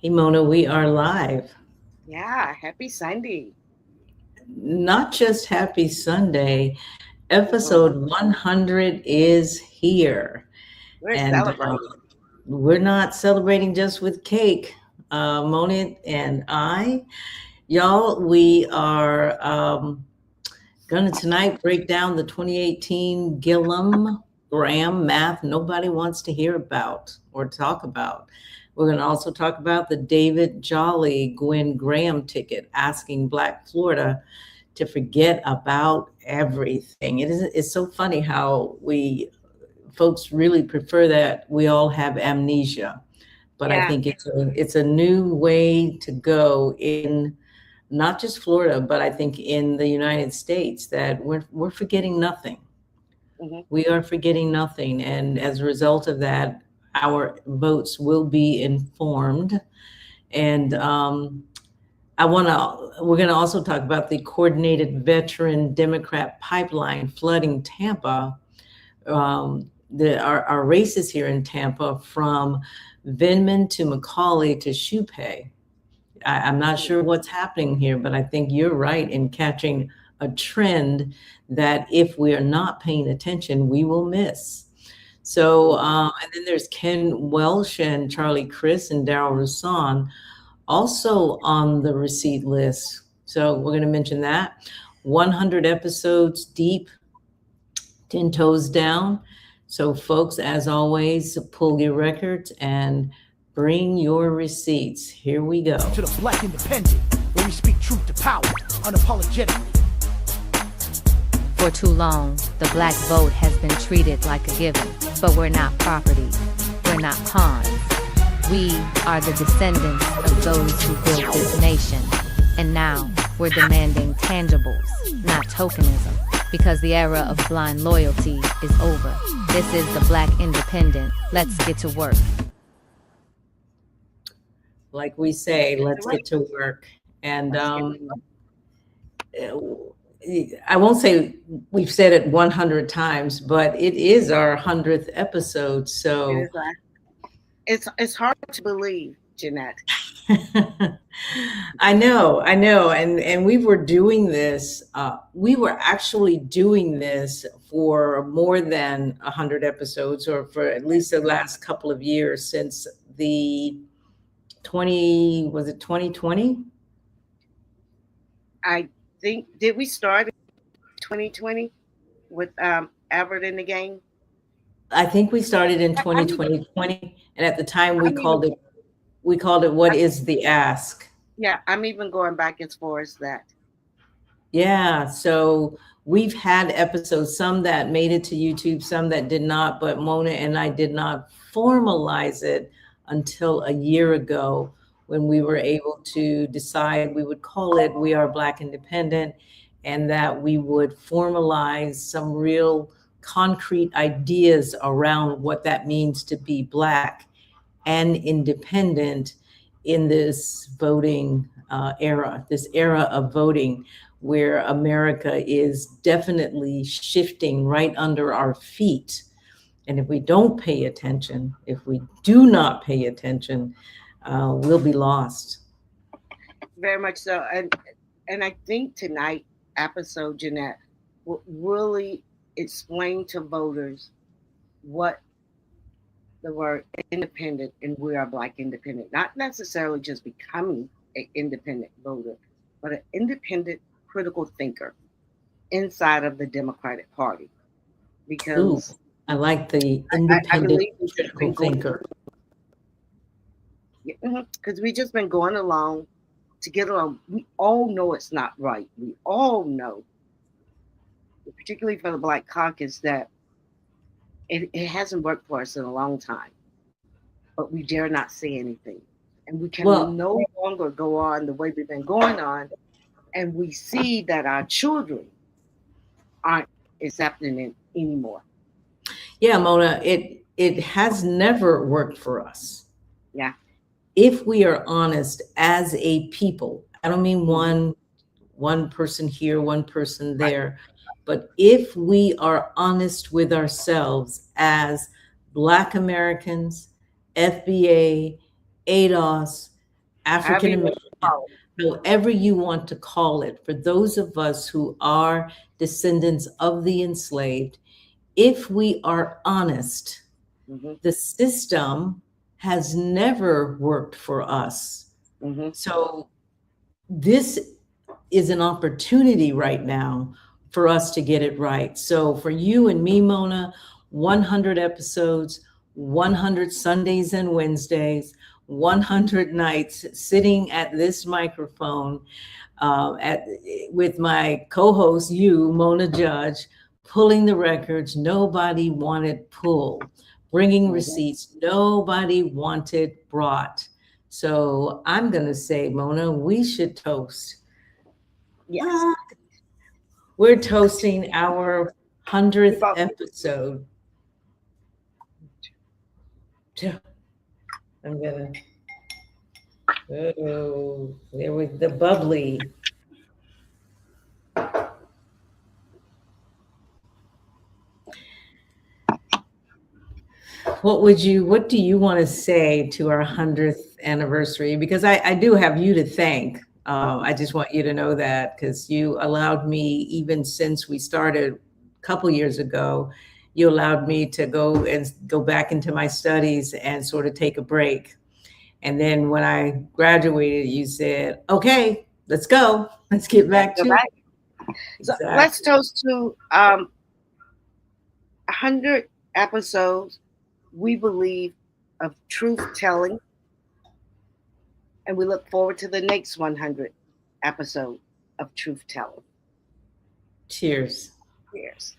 Hey, Mona, we are live. Yeah, happy Sunday. Not just happy Sunday, Mhm. episode 100 is here. We're And celebrating. we're not celebrating just with cake. Mona and I, y'all, we are going to tonight break down the 2018 Gillum-Graham math nobody wants to hear about or talk about. We're going to also talk about the David Jolly-Gwen Graham ticket, asking Black Florida to forget about everything. It's so funny how we folks really prefer that we all have amnesia, but I Yeah, think it's a new way to go in not just Florida, but I think in the United States that we're forgetting nothing. hmm We are forgetting nothing, and as a result of that, our votes will be informed. And we're going to also talk about the coordinated veteran Democrat pipeline flooding Tampa. Our races here in Tampa from Vindman to McAuley to Schupay. I'm not sure what's happening here, but I think you're right in catching a trend that if we are not paying attention, we will miss. So, and then there's Ken Welch and Charlie Crist and Darryl Rouson also on the receipt list. So we're going to mention that. 100 episodes deep, 10 toes down. So, folks, as always, pull your records and bring your receipts. Here we go. To the Black Independent, where we speak truth to power, unapologetically. For too long, the black vote has been treated like a given, but we're not property. We're not pawns. We are the descendants of those who built this nation. And now, we're demanding tangibles, not tokenism, because the era of blind loyalty is over. This is the Black Independent. Let's get to work. Like we say, let's get to work. And let's get I won't say we've said it 100 times, but it is our 100th episode. it So is it's hard to believe, Jeanette. I know, and we were doing this. We were actually doing this for more than 100 episodes, or for at least the last couple of years since the 20 was it 2020? I think did we start in 2020 with Albert in the game? I think we started in I'm even 2020, and at the time I'm even we called it "What is the Ask?" yeah, I'm even going back as far as that. Yeah, so we've had episodes, some that made it to YouTube, some that did not, but Mona and I did not formalize it until a year ago when we were able to decide we would call it We Are Black Independent, and that we would formalize some real concrete ideas around what that means to be Black and independent in this voting era, this era of voting where America is definitely shifting right under our feet. And if we don't pay attention, if we do not pay attention, we'll be lost. Very much so. And I think tonight episode, Jeanette, will really explain to voters what the word independent and we are Black independent, not necessarily just becoming an independent voter, but an independent critical thinker inside of the Democratic Party. Ooh, Because I like the I independent believe we've just critical been going, thinker. because we've just been going along to get along. We all know it's not right. We all know, particularly for the Black caucus, that it hasn't worked for us in a long time, but we dare not say anything. And we can Well, no longer go on the way we've been going on. And we see that our children aren't accepting it anymore. yeah, Mona, it has never worked for us. Yeah. If we are honest as a people, I don't mean Mhm. one person here, one person Right. there, but if we are honest with ourselves as Black Americans, FBA, ADOS, African American, however you want to call it, for those of us who are descendants of the enslaved, if we are honest, the system has never worked for us. So this is an opportunity right now for us to get it right. So for you and me, Mona, 100 episodes, 100 Sundays and Wednesdays, 100 nights sitting at this microphone with my co-host, you, Mona Judge, pulling the records nobody wanted pulled, bringing receipts nobody wanted brought. So I'm going to say, Mona, we should toast. Yes. We're toasting our 100th episode. I'm gonna, oh, there was the bubbly. What do you want to say to our 100th anniversary? Because I do have you to thank. I just want you to know that, because you allowed me, even since we started a couple years ago, you allowed me to go back into my studies and sort of take a break. And then when I graduated, you said, okay, let's go. Let's get back to it. So let's toast to 100 episodes. We believe of truth telling. And we look forward to the next 100 episode of truth telling. Cheers. Cheers.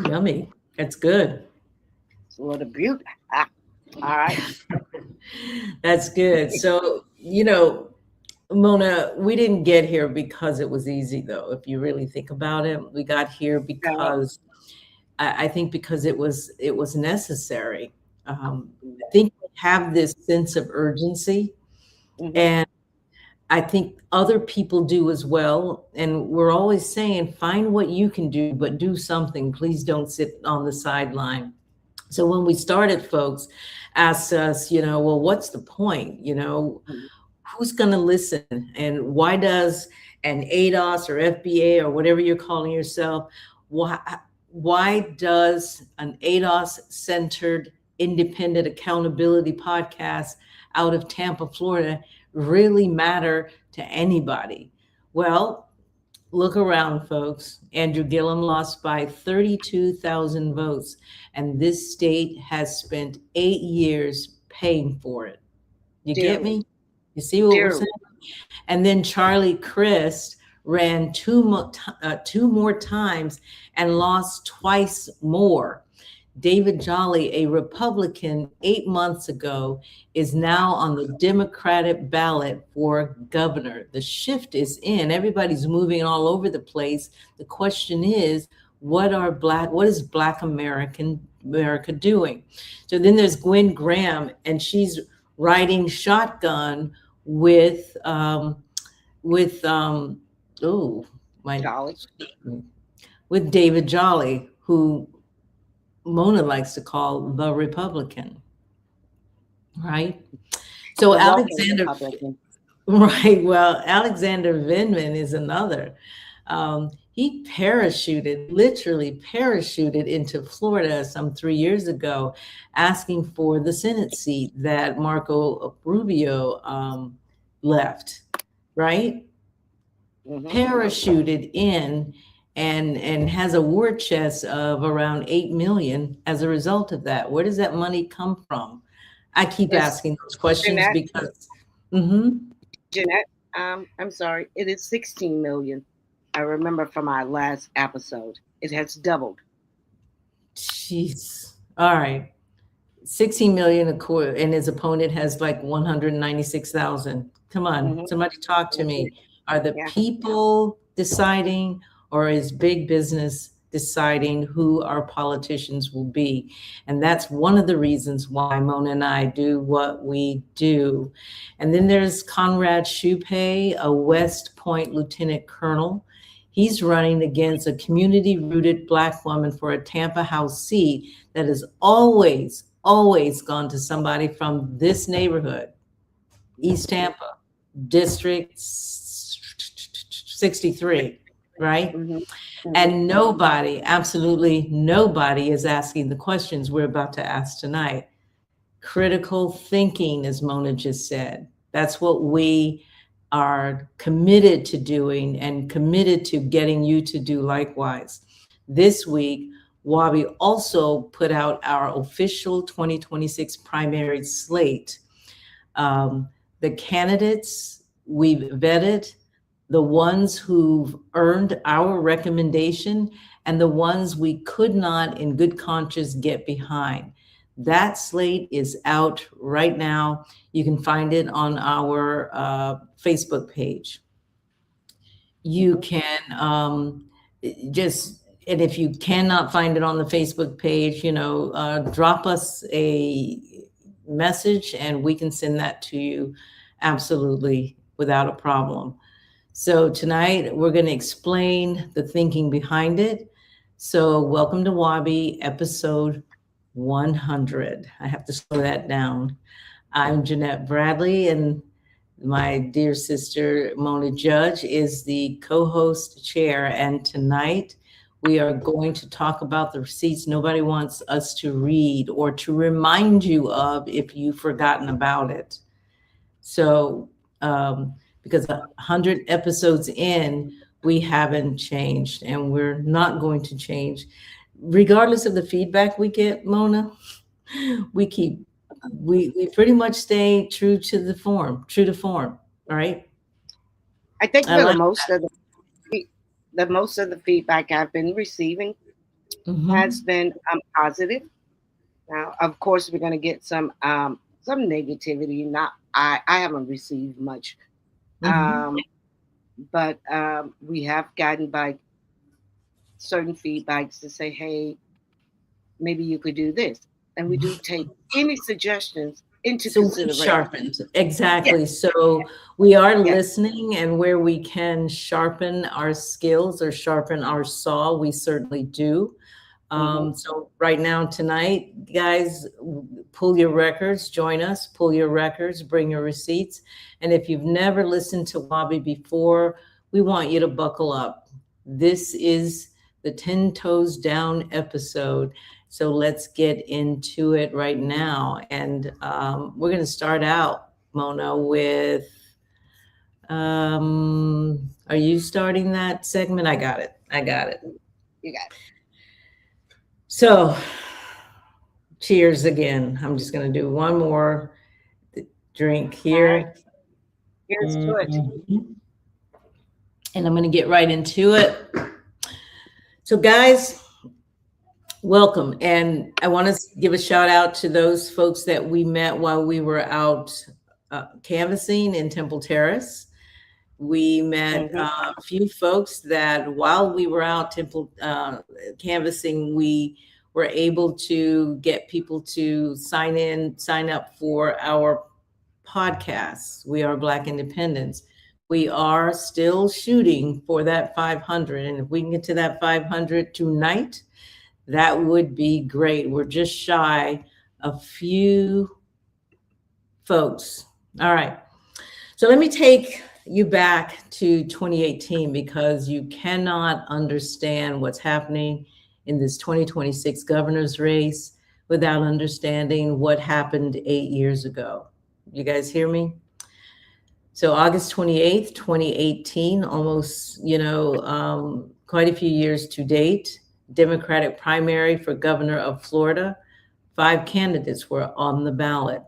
Yummy. That's good. It's a little beauty. All right. That's good. So, Mona, we didn't get here because it was easy, though. If you really think about it, we got here because I think because it was necessary. I think we have this sense of urgency, and I think other people do as well. And we're always saying, find what you can do, but do something. Please don't sit on the sideline. So when we started, folks asked us, well, what's the point? Who's going to listen? And why does an ADOS or FBA or whatever you're calling yourself, why does an ADOS-centered independent accountability podcast out of Tampa, Florida, really matter to anybody? Well, look around, folks. Andrew Gillum lost by 32,000 votes, and this state has spent 8 years paying for it. You get me? You see what we're saying? And then Charlie Crist ran two more times and lost twice more. David Jolly, a Republican 8 months ago, is now on the Democratic ballot for governor. The shift is in. Everybody's moving all over the place. The question is, what is Black America doing? So then there's Gwen Graham, and she's riding shotgun with David Jolly, who Mona likes to call the Republican, right? So Alexander Vindman is another. He literally parachuted into Florida some 3 years ago, asking for the Senate seat that Marco Rubio left, right? Parachuted in and has a war chest of around 8 million as a result of that. Where does that money come from? I keep asking those questions because Jeanette, I'm sorry, it is 16 million. I remember from our last episode, it has doubled. Jeez. All right. 16 million a quarter, and his opponent has like 196,000. Come on, somebody talk to me. Are the people deciding, or is big business deciding who our politicians will be? And that's one of the reasons why Mona and I do what we do. And then there's Conrad Schupay, a West Point lieutenant colonel. He's running against a community-rooted Black woman for a Tampa House seat that has always gone to somebody from this neighborhood, East Tampa, District 63, right? And nobody, absolutely nobody is asking the questions we're about to ask tonight. Critical thinking, as Mona just said. That's what we are committed to doing and committed to getting you to do likewise. This week, Wabi also put out our official 2026 primary slate. The candidates we've vetted, the ones who've earned our recommendation, and the ones we could not in good conscience get behind. That slate is out right now. You can find it on our Facebook page. You can and if you cannot find it on the Facebook page, drop us a message and we can send that to you absolutely without a problem. So tonight we're going to explain the thinking behind it. So welcome to Wabi, episode 100. I have to slow that down. I'm Jeanette Bradley, and my dear sister Mona Judge is the co-host chair. And tonight we are going to talk about the receipts nobody wants us to read or to remind you of if you've forgotten about it. So, because 100 episodes in, we haven't changed and we're not going to change. Regardless of the feedback we get, Mona, we pretty much stay true to form, right? I think for the most of the feedback I've been receiving has been positive. Now, of course, we're going to get some negativity. I haven't received much, but we have gotten by certain feedbacks to say, hey, maybe you could do this. And we do take any suggestions into consideration. Sharpened. Exactly. Yes. So we are listening, and where we can sharpen our skills or sharpen our saw, we certainly do. So right now, tonight, guys, pull your records, join us, pull your records, bring your receipts. And if you've never listened to Wabi before, we want you to buckle up. This is the 10 Toes Down episode. So let's get into it right now. And we're going to start out, Mona, with, are you starting that segment? I got it. You got it. So cheers again. I'm just going to do one more drink here. Here's to it. And I'm going to get right into it. So guys, welcome. And I want to give a shout out to those folks that we met while we were out canvassing in Temple Terrace. We met a few folks that while we were out canvassing, we were able to get people to sign up for our podcasts. We Are Black Independents. We are still shooting for that 500. And if we can get to that 500 tonight, that would be great. We're just shy a few folks. All right. So let me take you back to 2018 because you cannot understand what's happening in this 2026 governor's race without understanding what happened 8 years ago. You guys hear me? So August 28th, 2018, almost, quite a few years to date, Democratic primary for governor of Florida, 5 candidates were on the ballot.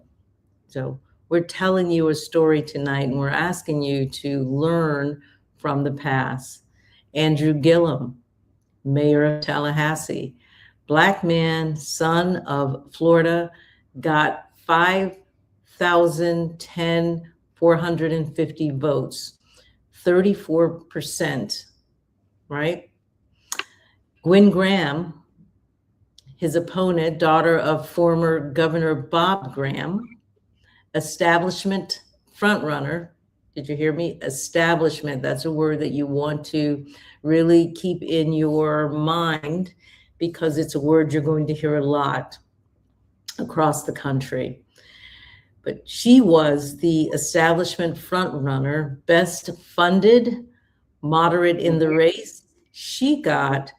So we're telling you a story tonight, and we're asking you to learn from the past. Andrew Gillum, mayor of Tallahassee, Black man, son of Florida, got 5,450 votes, 34%, right? Gwen Graham, his opponent, daughter of former Governor Bob Graham, establishment frontrunner, Did you hear me? Establishment. That's a word that you want to really keep in your mind because it's a word you're going to hear a lot across the country. But she was the establishment frontrunner, best funded, moderate in the race. She got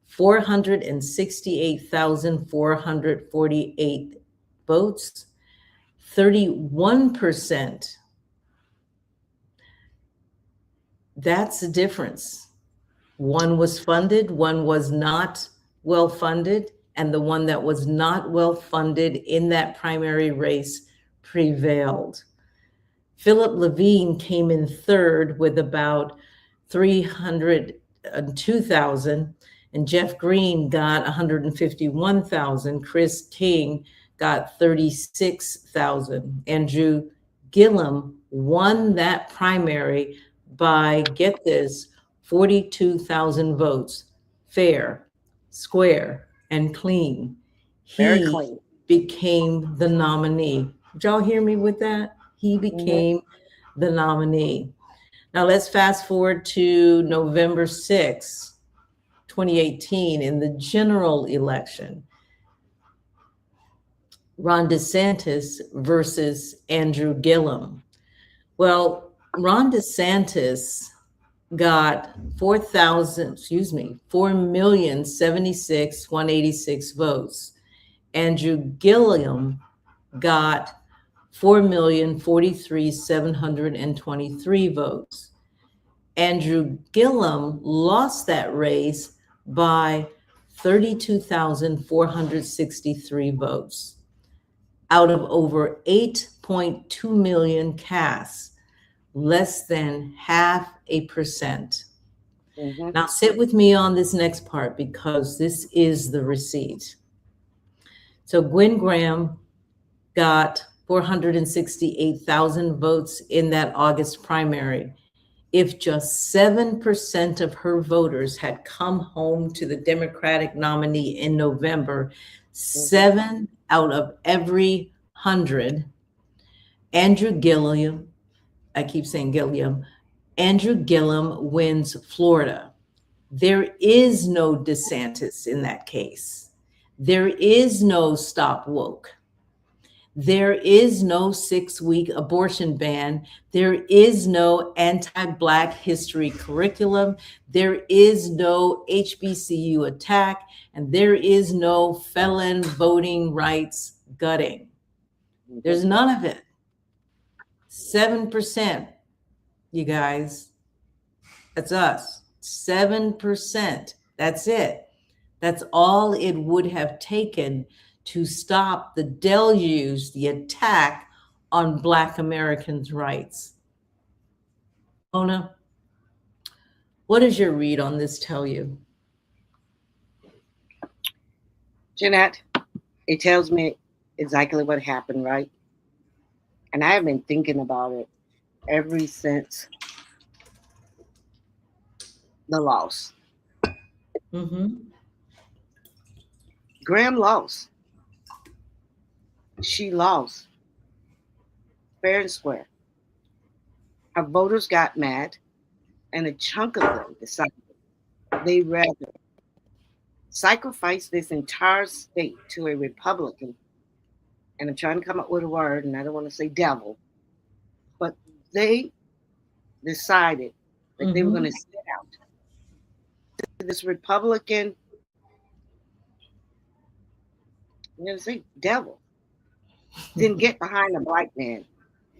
468,448 votes, 31%. That's the difference. One was funded, one was not well funded, and the one that was not well funded in that primary race prevailed. Philip Levine came in third with about 302,000, and Jeff Green got 151,000. Chris King got 36,000. Andrew Gillum won that primary by, get this, 42,000 votes, fair, square, and clean. Very He clean. became the nominee. Did y'all hear me with that? He became the nominee. Now let's fast forward to November 6, 2018, in the general election. Ron DeSantis versus Andrew Gillum. Well, Ron DeSantis got 4,076,186 votes. Andrew Gillum got 4,043,723 votes. Andrew Gillum lost that race by 32,463 votes out of over 8.2 million casts, less than 0.5%. Now sit with me on this next part because this is the receipt. So Gwen Graham got 468,000 votes in that August primary. If just 7% of her voters had come home to the Democratic nominee in November, 7 out of every 100, Andrew Gillum, I keep saying Gillum, Andrew Gillum wins Florida. There is no DeSantis in that case. There is no Stop Woke. There is no 6-week abortion ban. There is no anti-Black history curriculum. There is no HBCU attack, and there is no felon voting rights gutting. There's none of it. 7%, you guys. That's us. 7%. That's it. That's all it would have taken to stop the deluge, the attack on Black Americans' rights. Mona, what does your read on this tell you? Jeanette, it tells me exactly what happened, right? And I have been thinking about it ever since the loss. Graham lost. She lost fair and square. Our voters got mad, and a chunk of them decided they'd rather sacrifice this entire state to a Republican. And I'm trying to come up with a word, and I don't want to say devil, but they decided that they were going to sit out. This Republican, I'm going to say devil, didn't get behind a Black man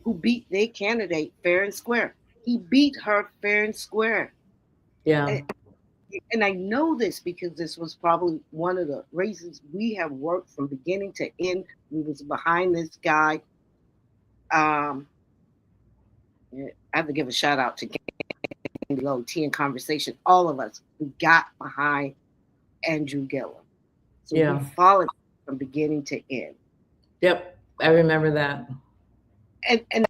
who beat their candidate fair and square. He beat her fair and square. Yeah. And I know this because this was probably one of the races we have worked from beginning to end. We was behind this guy. I have to give a shout out to below Tea and Conversation. All of us, we got behind Andrew Gillum. So we followed from beginning to end. Yep. I remember that. And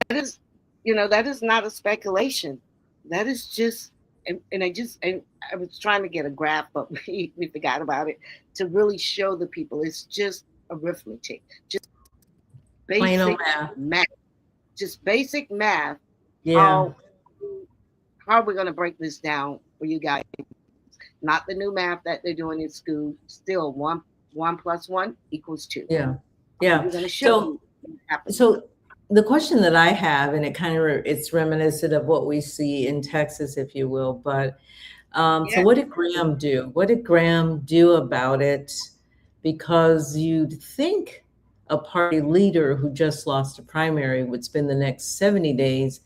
that is, that is not a speculation. That is just, and I was trying to get a graph, but we forgot about it, to really show the people it's just arithmetic. Just basic math. Just basic math Yeah. How are we going to break this down for you guys? Not the new math that they're doing in school. Still, one plus one equals two. Yeah. Yeah. We're going to show So, you what happens. so the question that I have, and it kind of it's reminiscent of what we see in Texas, if you will, but so Yeah. what did Graham do? What did Graham do about it? Because you'd think a party leader who just lost a primary would spend the next 70 days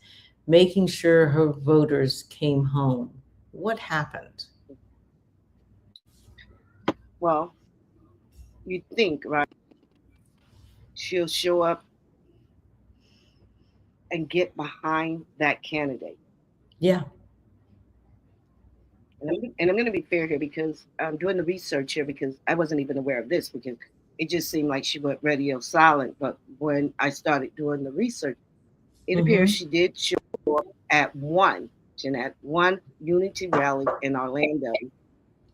making sure her voters came home. What happened? Well, you think, right? She'll show up and get behind that candidate. Yeah. And I'm going to be fair here because I'm doing the research here because I wasn't even aware of this because it just seemed like she went radio silent. But when I started doing the research, it appears she did show up at one unity rally in Orlando.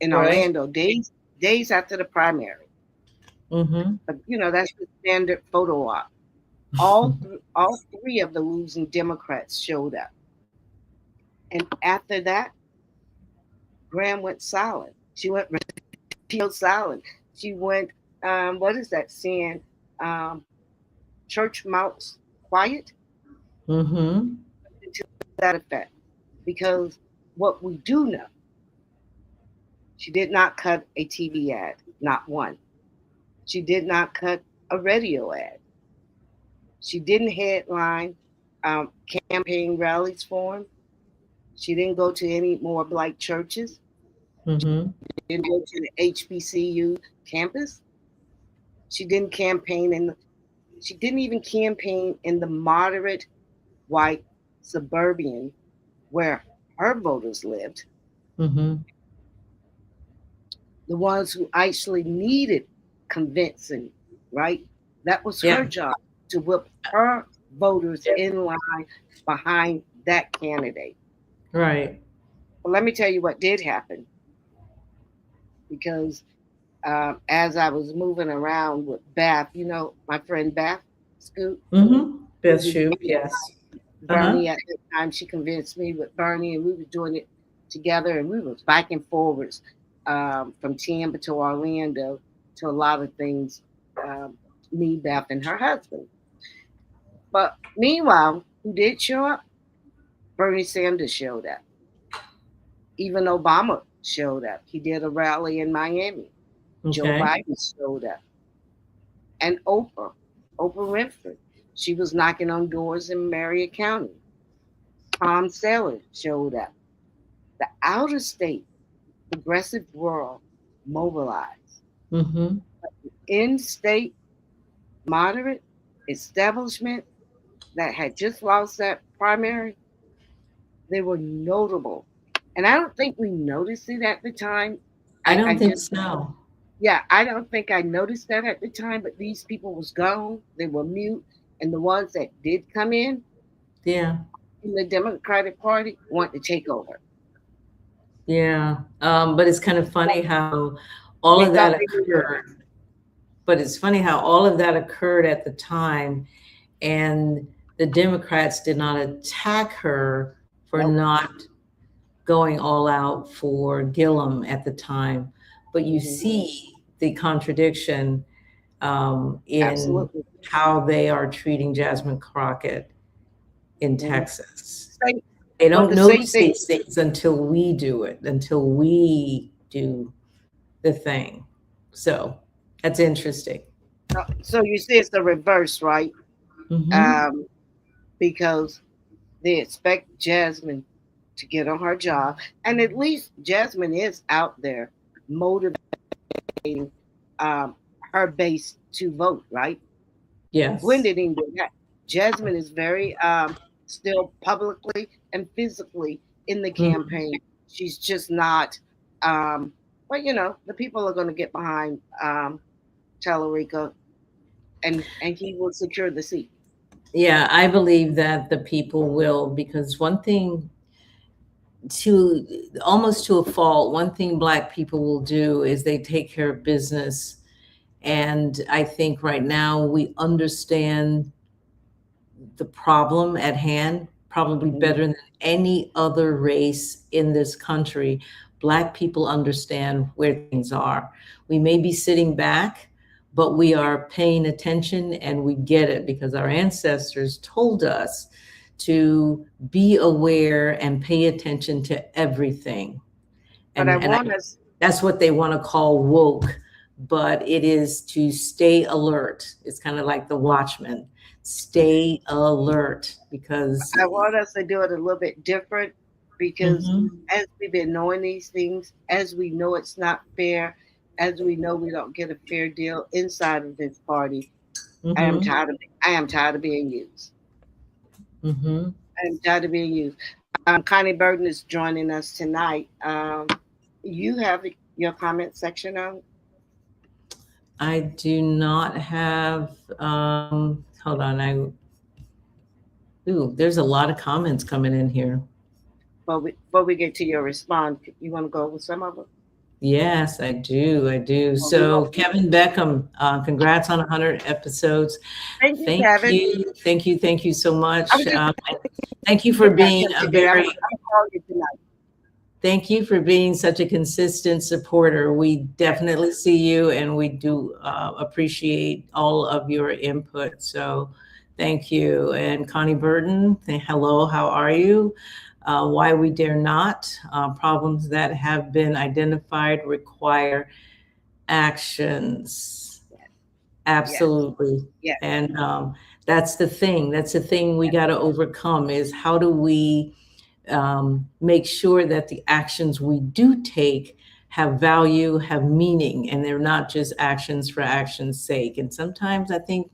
Orlando, days after the primary. But, that's the standard photo op. All three of the losing Democrats showed up. And after that, Graham went silent. She went radio silent. She went, what is that saying? Church mouse quiet. To that effect. Because what we do know, she did not cut a TV ad, not one. She did not cut a radio ad. She didn't headline campaign rallies for him. She didn't go to any more Black churches. She didn't go to the HBCU campus. She didn't campaign she didn't even campaign in the moderate white suburban where her voters lived. The ones who actually needed convincing, right? That was her job, to whip her voters in line behind that candidate. Right. Well, let me tell you what did happen. Because as I was moving around with Beth, my friend Beth Scoop. Beth Scoop, yes. Bernie at the time, she convinced me with Bernie, and we were doing it together, and we was back and forwards from Tampa to Orlando to a lot of things, me, Beth, and her husband. But meanwhile, who did show up? Bernie Sanders showed up. Even Obama showed up. He did a rally in Miami. Joe Biden showed up. And Oprah Winfrey, she was knocking on doors in Marion County. Tom Selleck showed up. The outer state progressive world mobilized. The in-state moderate establishment that had just lost that primary, they were notable. And I don't think we noticed it at the time. I don't think so. Yeah, I don't think I noticed that at the time, but these people was gone. They were mute. And the ones that did come in the Democratic Party want to take over. Yeah. But it's kind of funny how all of that occurred. But it's funny how all of that occurred at the time, and the Democrats did not attack her for not going all out for Gillum at the time. But you see the contradiction in how they are treating Jasmine Crockett in Texas. They don't notice these things until we do it, until we do the thing. So that's interesting. So you see it's the reverse, right? Because they expect Jasmine to get on her job. And at least Jasmine is out there motivating her base to vote, right? Yes. Gwen didn't even do that. Jasmine is very still publicly and physically in the campaign. She's just not, but the people are going to get behind Tallarica, and he will secure the seat. Yeah, I believe that the people will, because one thing almost to a fault, one thing Black people will do is they take care of business. And I think right now we understand the problem at hand, probably better than any other race in this country. Black people understand where things are. We may be sitting back, but we are paying attention and we get it because our ancestors told us to be aware and pay attention to everything. But That's what they want to call woke, but it is to stay alert. It's kind of like the watchman. Stay alert, because I want us to do it a little bit different, because as we've been knowing these things, as we know it's not fair, as we know we don't get a fair deal inside of this party, I am tired of being used. I am tired of being used. Connie Burton is joining us tonight. You have your comment section on? I do not have, hold on. There's a lot of comments coming in here. Before we get to your response, you want to go with some of them? Yes, I do. So Kevin Beckham, congrats on 100 episodes. Thank you, Kevin. Thank you so much. Thank you for being Thank you for being such a consistent supporter. We definitely see you, and we do appreciate all of your input. So thank you. And Connie Burton, hello, how are you? Why we dare not. Problems that have been identified require actions. Absolutely. Yes. And that's the thing. That's the thing we got to overcome, is how do we make sure that the actions we do take have value, have meaning, and they're not just actions for action's sake. And sometimes I think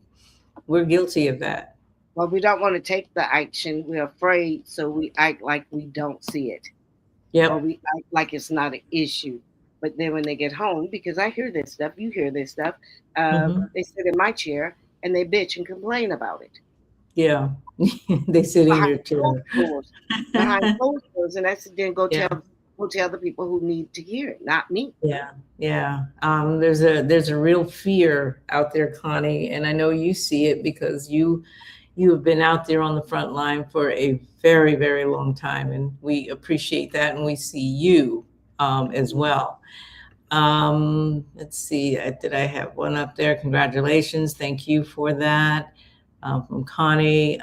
we're guilty of that. Well, we don't want to take the action. We're afraid, so we act like we don't see it. Yeah. Or we act like it's not an issue. But then when they get home, because I hear this stuff, you hear this stuff, they sit in my chair and they bitch and complain about it. Yeah. They sit in your chair. Behind closed doors, and that's then go tell the people who need to hear it, not me. Yeah. There's a real fear out there, Connie, and I know you see it because you have been out there on the front line for a very, very long time, and we appreciate that, and we see you as well. Let's see, did I have one up there? Congratulations, thank you for that. From Connie,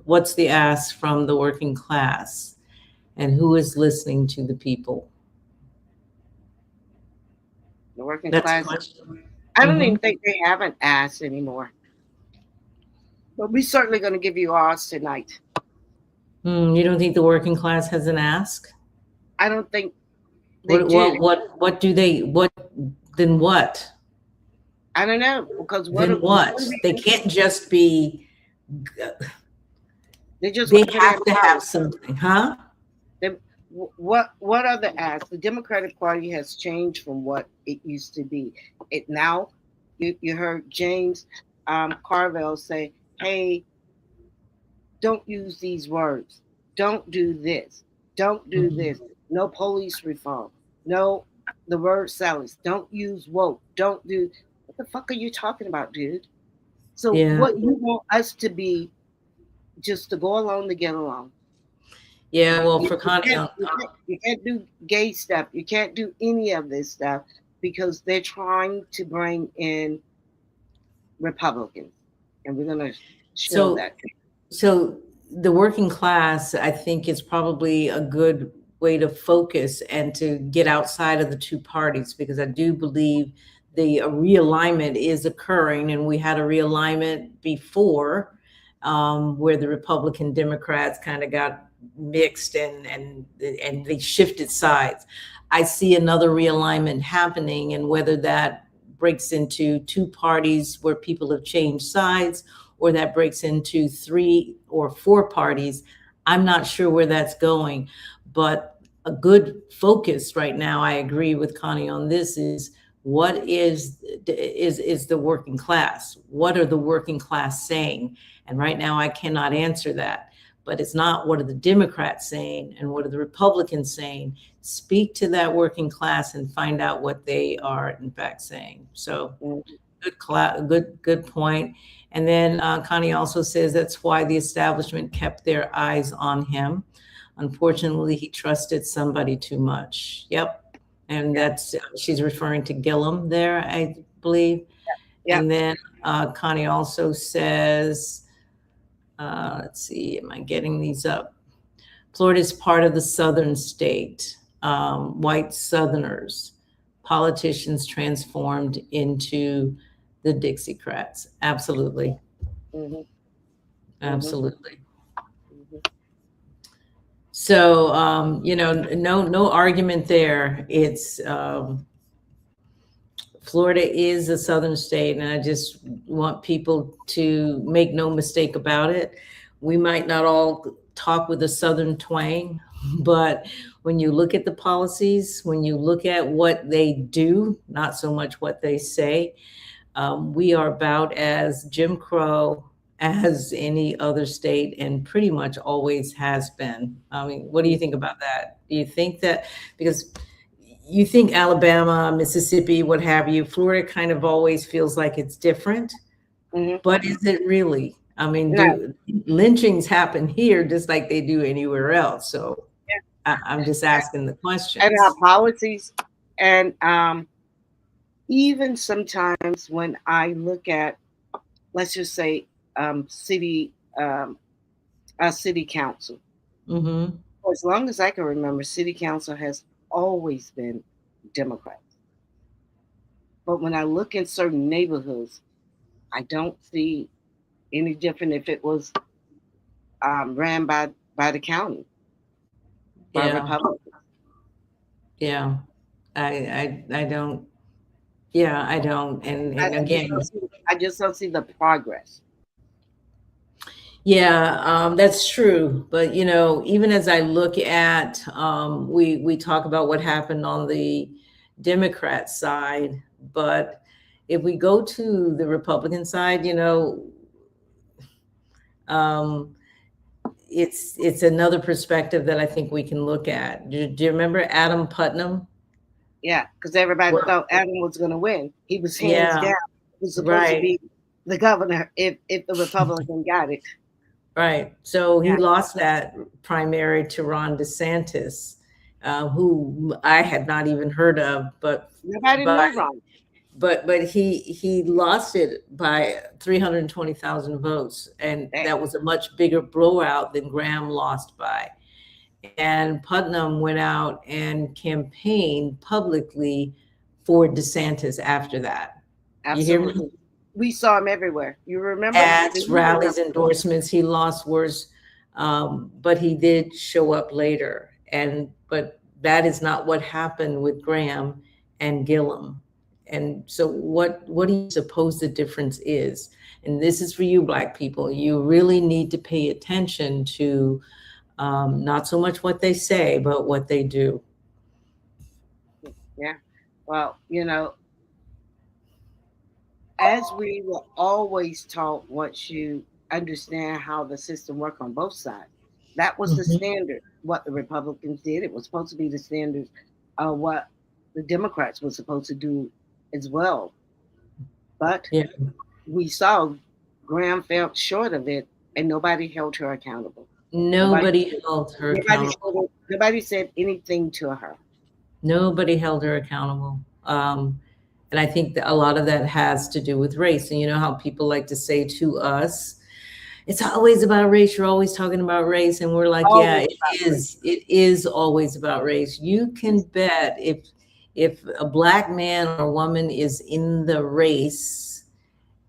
what's the ask from the working class, and who is listening to the people? The working class. I don't even think they have an ask anymore. But we're certainly going to give you ours tonight. You don't think the working class has an ask? I don't think they do. What do they? Then what? I don't know, because they can't just be. They have to have something, huh? What are the asks? The Democratic Party has changed from what it used to be. It now, you heard James Carville say, "Hey, don't use these words. Don't do this. Don't do this. No police reform. No, the word salaries. Don't use woke. Don't do." What the fuck are you talking about, dude? So what you want us to be, just to go along to get along? Yeah, well, for Connie, you can't do gay stuff. You can't do any of this stuff because they're trying to bring in Republicans, and we're going to show that. So the working class, I think, is probably a good way to focus and to get outside of the two parties, because I do believe the realignment is occurring, and we had a realignment before where the Republican Democrats kind of got mixed and they shifted sides. I see another realignment happening, and whether that breaks into two parties where people have changed sides, or that breaks into 3 or 4 parties, I'm not sure where that's going. But a good focus right now, I agree with Connie on this, is what is the working class? What are the working class saying? And right now I cannot answer that. But it's not what are the Democrats saying and what are the Republicans saying. Speak to that working class and find out what they are in fact saying. So good point. And then Connie also says that's why the establishment kept their eyes on him. Unfortunately, he trusted somebody too much. Yep. And that's, she's referring to Gillum there, I believe. Yeah. And then Connie also says, let's see, am I getting these up? Florida is part of the southern state. White Southerners, politicians transformed into the Dixiecrats. Absolutely. Mm-hmm. Absolutely. Mm-hmm. So, you know, no argument there. It's Florida is a southern state, and I just want people to make no mistake about it. We might not all talk with a southern twang, but when you look at the policies, when you look at what they do, not so much what they say, we are about as Jim Crow as any other state, and pretty much always has been. I mean, what do you think about that? Do you think that, because you think Alabama, Mississippi, what have you, Florida kind of always feels like it's different, but is it really? I mean, do lynchings happen here just like they do anywhere else? So I'm just asking the question. And our policies, and even sometimes when I look at, let's just say, city council. Mm-hmm. For as long as I can remember, city council has always been Democrat. But when I look in certain neighborhoods, I don't see any different if it was ran by the county, by Republicans. Yeah, I don't. Yeah, I don't. And again, I just don't see the progress. Yeah, that's true. But you know, even as I look at, we talk about what happened on the Democrat side, but if we go to the Republican side, you know, it's another perspective that I think we can look at. Do you remember Adam Putnam? Yeah, because everybody thought Adam was going to win. He was hands down. He was supposed to be the governor if the Republican got it. Right. So he lost that primary to Ron DeSantis, who I had not even heard of, but nobody knew Ron. But he lost it by 320,000 votes, and that was a much bigger blowout than Graham lost by. And Putnam went out and campaigned publicly for DeSantis after that. Absolutely. You hear me? We saw him everywhere. You remember? Ads, rallies, endorsements. He lost worse, but he did show up later. But that is not what happened with Graham and Gillum. And so what do you suppose the difference is? And this is for you, Black people. You really need to pay attention to not so much what they say, but what they do. Yeah. Well, you know, as we were always taught, once you understand how the system works on both sides, that was the standard. What the Republicans did, it was supposed to be the standards of what the Democrats were supposed to do as well. But we saw Graham fell short of it, and nobody held her accountable. Nobody held her accountable. Nobody said anything to her. Nobody held her accountable. And I think that a lot of that has to do with race. And you know how people like to say to us, it's always about race. You're always talking about race. And we're like, yeah, it is. It is always about race. You can bet if a Black man or woman is in the race,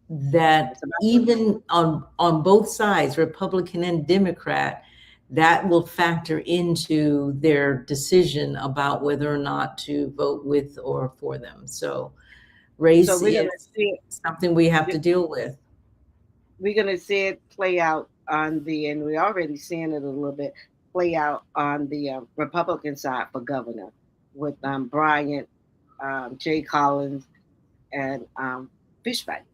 that even on both sides, Republican and Democrat, that will factor into their decision about whether or not to vote with or for them. So race is something we have to deal with. We're going to see it play out on and we're already seeing it a little bit, play out on the Republican side for governor with Bryant, Jay Collins, and Fishback.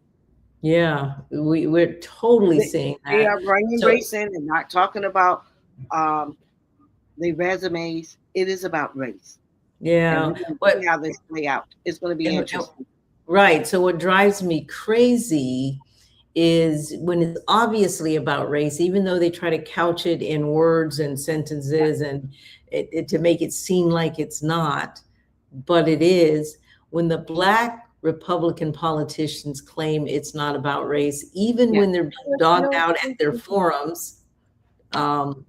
Yeah, we're totally seeing that. They are bringing race in and not talking about the resumes. It is about race. Yeah. But how this play out, it's going to be interesting. Right. So what drives me crazy is when it's obviously about race, even though they try to couch it in words and sentences and to make it seem like it's not, but it is. When the Black Republican politicians claim it's not about race, even when they're being dogged out at their forums, Byron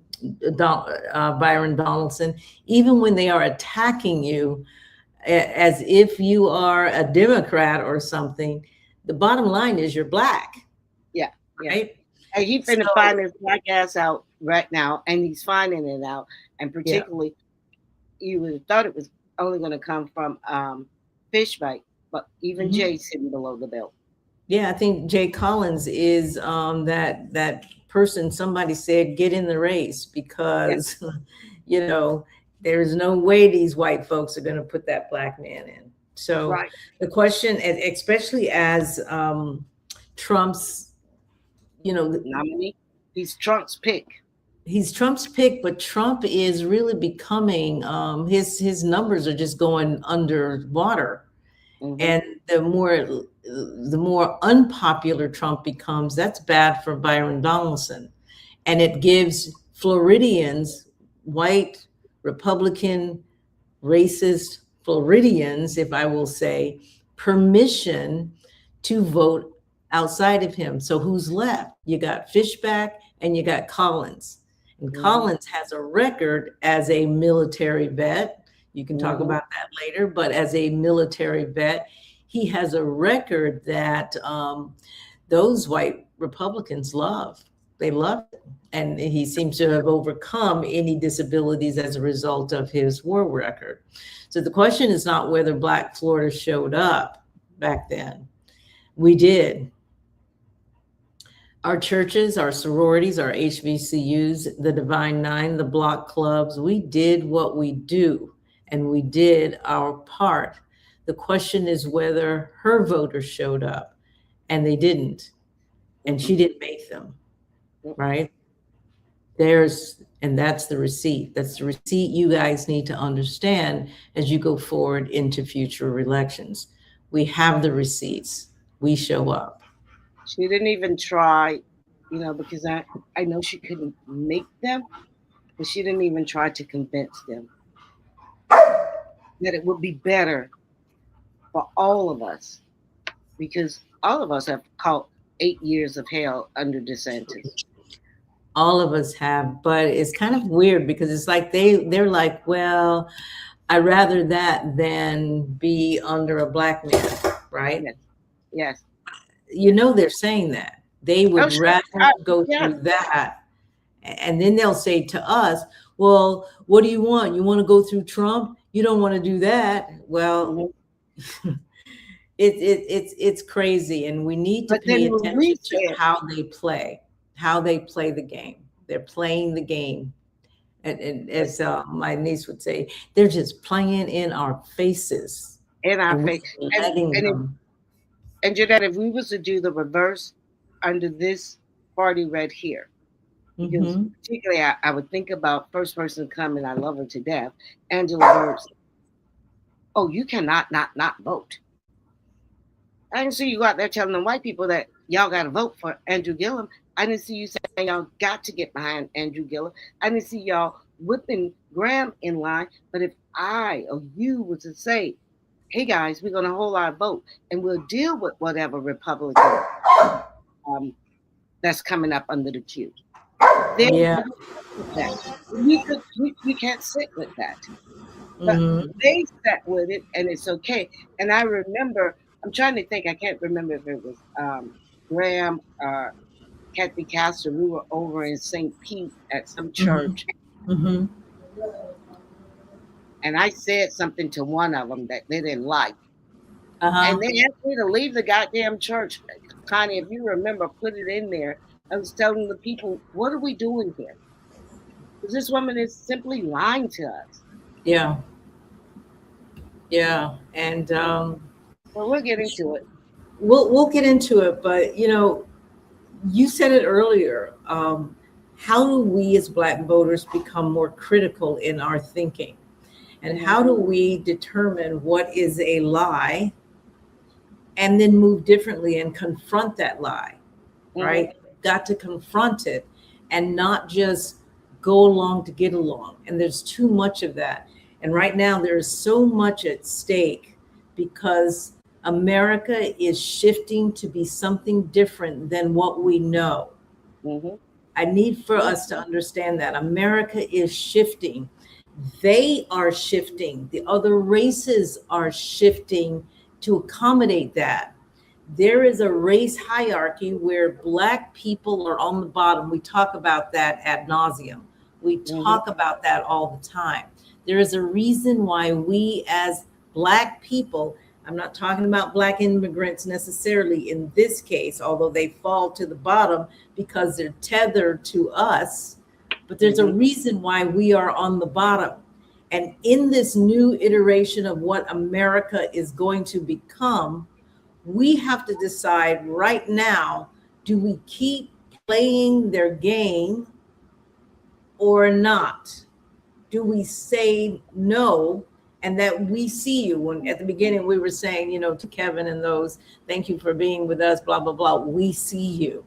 Donaldson, even when they are attacking you as if you are a Democrat or something, the bottom line is you're Black. Yeah. Right? And he's finna find his black ass out right now, and he's finding it out. And particularly, you would have thought it was only going to come from fish bite, but even Jay's sitting below the belt. Yeah, I think Jay Collins is that person. Somebody said get in the race because you know there's no way these white folks are going to put that Black man in. So the question, especially as Trump's, nominee, he's Trump's pick. He's Trump's pick, but Trump is really becoming his numbers are just going underwater. And the more unpopular Trump becomes, that's bad for Byron Donaldson. And it gives Floridians, white, Republican, racist Floridians, if I will say, permission to vote outside of him. So who's left? You got Fishback and you got Collins. And Collins has a record as a military vet. You can talk about that later, but as a military vet, he has a record that those white Republicans love. They love it. And he seems to have overcome any disabilities as a result of his war record. So the question is not whether Black Florida showed up back then. We did. Our churches, our sororities, our HBCUs, the Divine Nine, the block clubs, we did what we do, and we did our part. The question is whether her voters showed up, and they didn't, and she didn't make them, right? And that's the receipt. That's the receipt you guys need to understand as you go forward into future elections. We have the receipts. We show up. She didn't even try, because I know she couldn't make them, but she didn't even try to convince them that it would be better for all of us, because all of us have caught 8 years of hell under DeSantis. All of us have, but it's kind of weird because it's like they're like, well, I'd rather that than be under a Black man, right? Yes. They're saying that. They would rather go through that. And then they'll say to us, well, what do you want? You want to go through Trump? You don't want to do that. Well, it's crazy. And we need to pay attention to how they play the game. They're playing the game. And as my niece would say, they're just playing in our faces. In our face. And Jeanette, if we was to do the reverse under this party right here, because particularly I would think about first person to come, and I love her to death, Angela Birds. Oh, you cannot not vote. I didn't see you out there telling the white people that y'all got to vote for Andrew Gillum. I didn't see you saying y'all got to get behind Andrew Gillum. I didn't see y'all whipping Graham in line. But if I or you was to say, hey guys, we're going to hold our vote and we'll deal with whatever Republican that's coming up under the queue. Then we can't sit with that. But they sat with it, and it's okay. And I remember, I'm trying to think, I can't remember if it was Graham, Kathy Castor. We were over in St. Pete at some church. And I said something to one of them that they didn't like. And they asked me to leave the goddamn church. Connie, if you remember, put it in there. I was telling the people, what are we doing here? Because this woman is simply lying to us. Yeah. And well, we'll get into it. We'll get into it, but you said it earlier. How do we as Black voters become more critical in our thinking? And how do we determine what is a lie and then move differently and confront that lie? right? Got to confront it and not just go along to get along. And there's too much of that. And right now there's so much at stake because America is shifting to be something different than what we know. I need for us to understand that America is shifting. They are shifting. The other races are shifting to accommodate that. There is a race hierarchy where Black people are on the bottom. We talk about that ad nauseum. We talk about that all the time. There is a reason why we as Black people, I'm not talking about Black immigrants necessarily in this case, although they fall to the bottom because they're tethered to us, but there's a reason why we are on the bottom. And in this new iteration of what America is going to become, we have to decide right now, do we keep playing their game or not? Do we say no and that we see you? When at the beginning we were saying, you know, to Kevin and those, thank you for being with us, blah, blah, blah. We see you.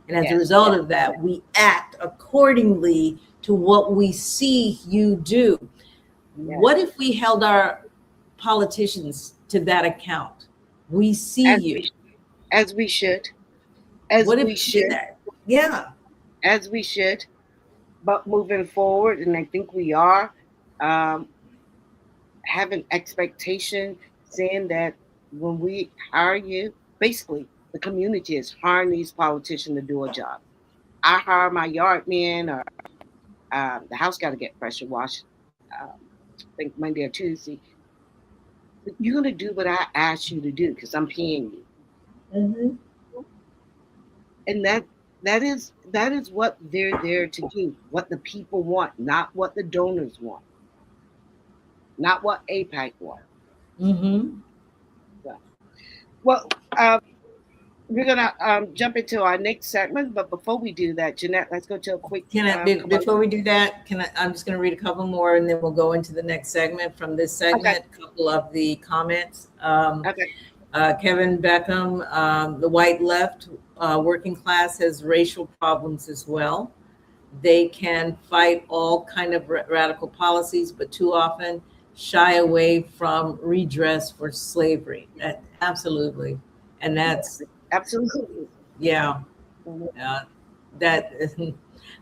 And as a result of that, we act accordingly to what we see you do. What if we held our politicians to that account? We see you. As we should. As what if we should. Yeah. As we should. But moving forward, and I think we are, having expectation, saying that when we hire you, basically the community is hiring these politicians to do a job. I hire my yard man, or the house got to get pressure washed, I think Monday or Tuesday. But you're going to do what I asked you to do because I'm paying you. And that is what they're there to do, what the people want, not what the donors want, not what AIPAC want. Well, we're gonna jump into our next segment, but before we do that, Jeanette, let's go to a quick. Before we do that, I'm just going to read a couple more, and then we'll go into the next segment. From this segment, a couple of the comments. Kevin Beckham, the white left, working class has racial problems as well. They can fight all kind of radical policies, but too often shy away from redress for slavery. Absolutely. And that's absolutely. Yeah. That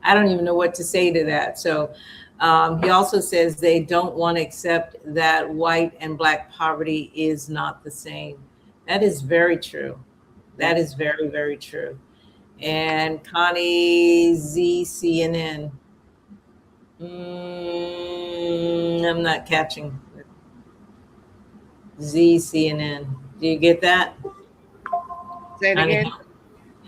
I don't even know what to say to that. So he also says they don't want to accept that white and Black poverty is not the same. That is very true. That is very, very true. And Connie Z CNN. I'm not catching Z CNN. Do you get that? Say it again.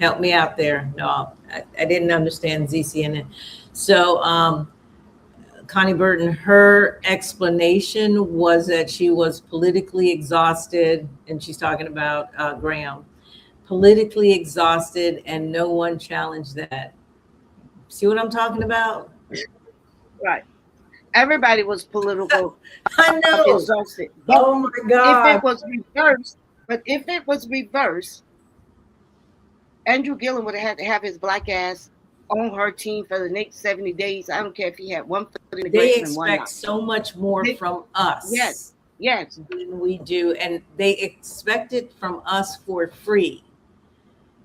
Help me out there. No, I didn't understand ZCNN. So Connie Burton, her explanation was that she was politically exhausted, and she's talking about Graham, politically exhausted, and no one challenged that. See what I'm talking about? Right. Everybody was political. I know. Exhausted. Oh my God. If it was reversed, Andrew Gillum would have had to have his Black ass on her team for the next 70 days. I don't care if he had one foot in the grave and one out. They expect so much more from us. Yes. Than we do. And they expect it from us for free.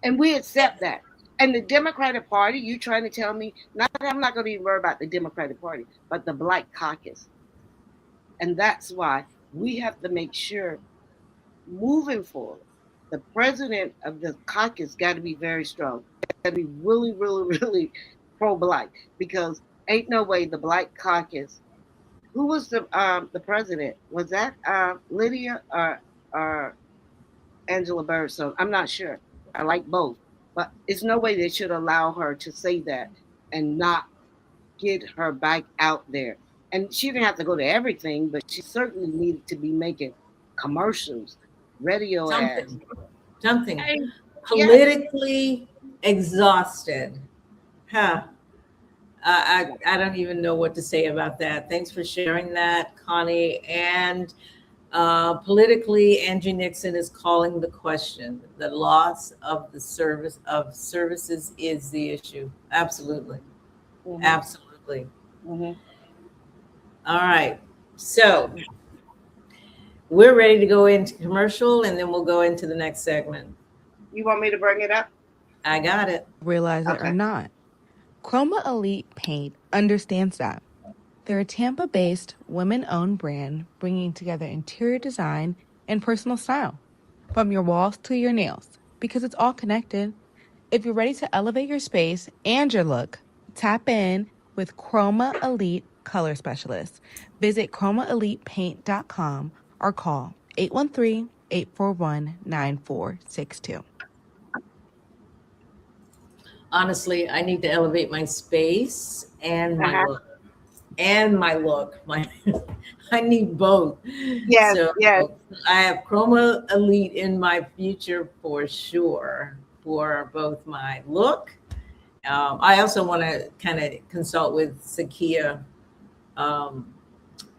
And we accept that. And the Democratic Party, you trying to tell me, I'm not going to even worry about the Democratic Party, but the Black caucus. And that's why we have to make sure, moving forward, the president of the caucus got to be very strong. Got to be really, really, really pro-Black, because ain't no way the Black caucus. Who was the president? Was that Lydia or Angela Burrison? I'm not sure. I like both. But it's no way they should allow her to say that and not get her back out there. And she didn't have to go to everything, but she certainly needed to be making commercials, radio ads. Something. Politically exhausted. Huh. I don't even know what to say about that. Thanks for sharing that, Connie. And Politically, Andrew Nixon is calling the question. The loss of the services is the issue. Absolutely. Mhm. Absolutely. Mhm. All right. So we're ready to go into commercial and then we'll go into the next segment. You want me to bring it up? I got it. Realize it Okay. or not. Chroma Elite Paint understands that. They're a Tampa based, women owned brand bringing together interior design and personal style, from your walls to your nails, because it's all connected. If you're ready to elevate your space and your look, tap in with Chroma Elite Color Specialists. Visit chromaelitepaint.com or call 813-841-9462. Honestly, I need to elevate my space and my Uh-huh. look. And my look. I need both. Yes, So yes. I have Chroma Elite in my future for sure for both my look. I also want to kind of consult with Sakia um,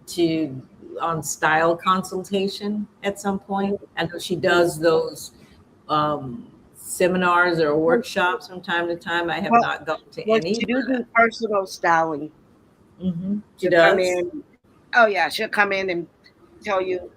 to on style consultation at some point. I know she does those seminars or workshops from time to time. I have Well, not gone to well, any. she do personal styling. She She'll come does. in. Oh yeah, she'll come in and tell you.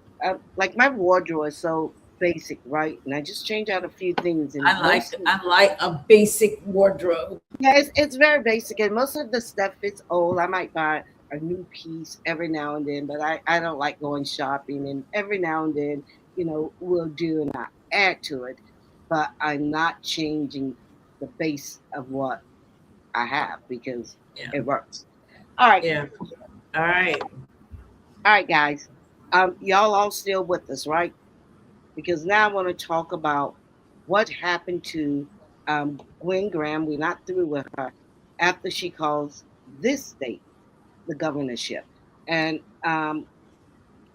Like my wardrobe is so basic, right? And I just change out a few things, and I like a basic wardrobe. yeah, it's very basic, and most of the stuff is old. I might buy a new piece every now and then, but I don't like going shopping, and every now and then, we'll do and I add to it, but I'm not changing the base of what I have because Yeah. it works. All right, Yeah. All right. guys. Y'all all still with us, right? Because now I want to talk about what happened to Gwen Graham. We're not through with her after she calls this state the governorship. And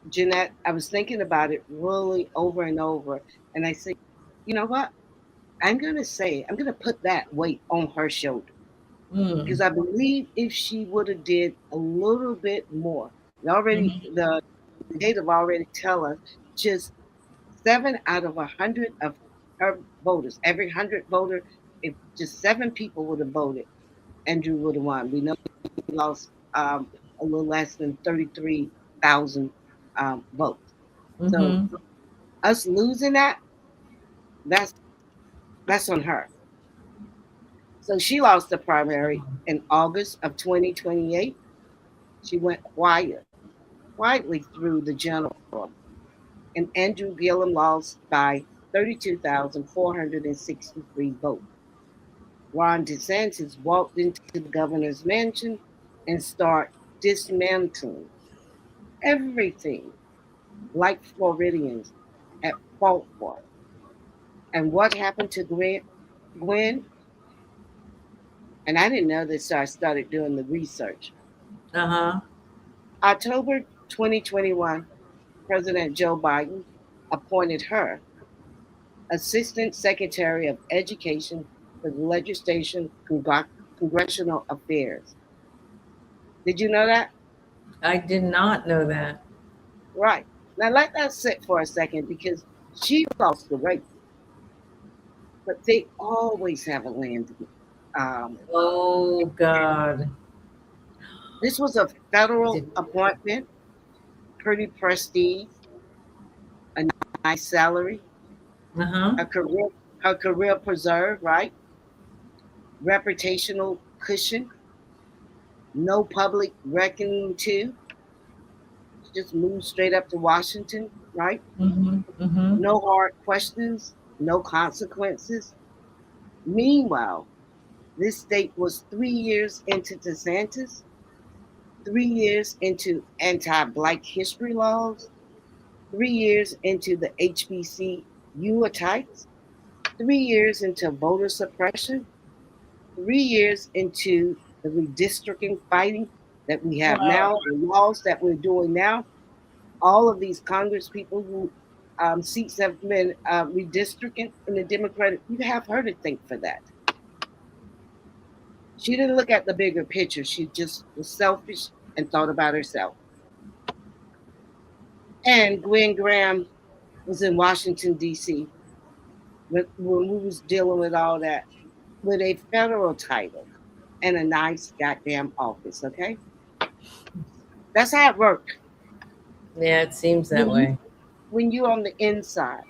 Jeanette, I was thinking about it really over and over. And I said, you know what? I'm going to say, I'm going to put that weight on her shoulder. Because I believe if she would have did a little bit more, the data already tell us just 7 out of 100 of her voters, every 100 voter, if just 7 people would have voted, Andrew would have won. We know he lost a little less than 33,000 votes. So us losing that's that's on her. So she lost the primary in August of 2028. She went quietly through the general, and Andrew Gillum lost by 32,463 votes. Ron DeSantis walked into the governor's mansion and started dismantling everything like Floridians at fault for. And what happened to Gwen? And I didn't know this, so I started doing the research. October 2021, President Joe Biden appointed her Assistant Secretary of Education for Legislation Congressional Affairs. Did you know that? I did not know that. Right. Now let that sit for a second because she lost the race. But they always have a landing. Oh God. This was a federal appointment, pretty prestige, a nice salary, her career preserved, right? Reputational cushion, no public reckoning to. Just move straight up to Washington, right? No hard questions, no consequences. Meanwhile, this state was 3 years into DeSantis, 3 years into anti-Black history laws, 3 years into the HBCU attacks, 3 years into voter suppression, 3 years into the redistricting fighting that we have now, the laws that we're doing now. All of these Congress people who seats have been redistricted in the Democratic, you have her to thank for that. She didn't look at the bigger picture. She just was selfish and thought about herself. And Gwen Graham was in Washington, D.C. when we was dealing with all that with a federal title and a nice goddamn office, okay? That's how it works. Yeah, it seems that When you way. when you're on the inside,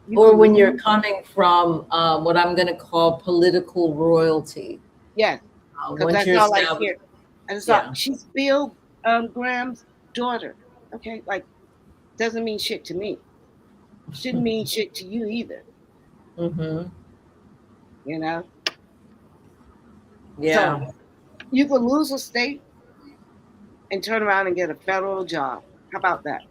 you Or can when you're lose. coming from what I'm going to call political royalty. Yes, because Once that's you're all I established, hear. And it's all yeah. she's Bill Graham's daughter. Okay, like doesn't mean shit to me. Shouldn't mean shit to you either. Mm-hmm. You know. So Yeah, you could lose a state and turn around and get a federal job. How about that?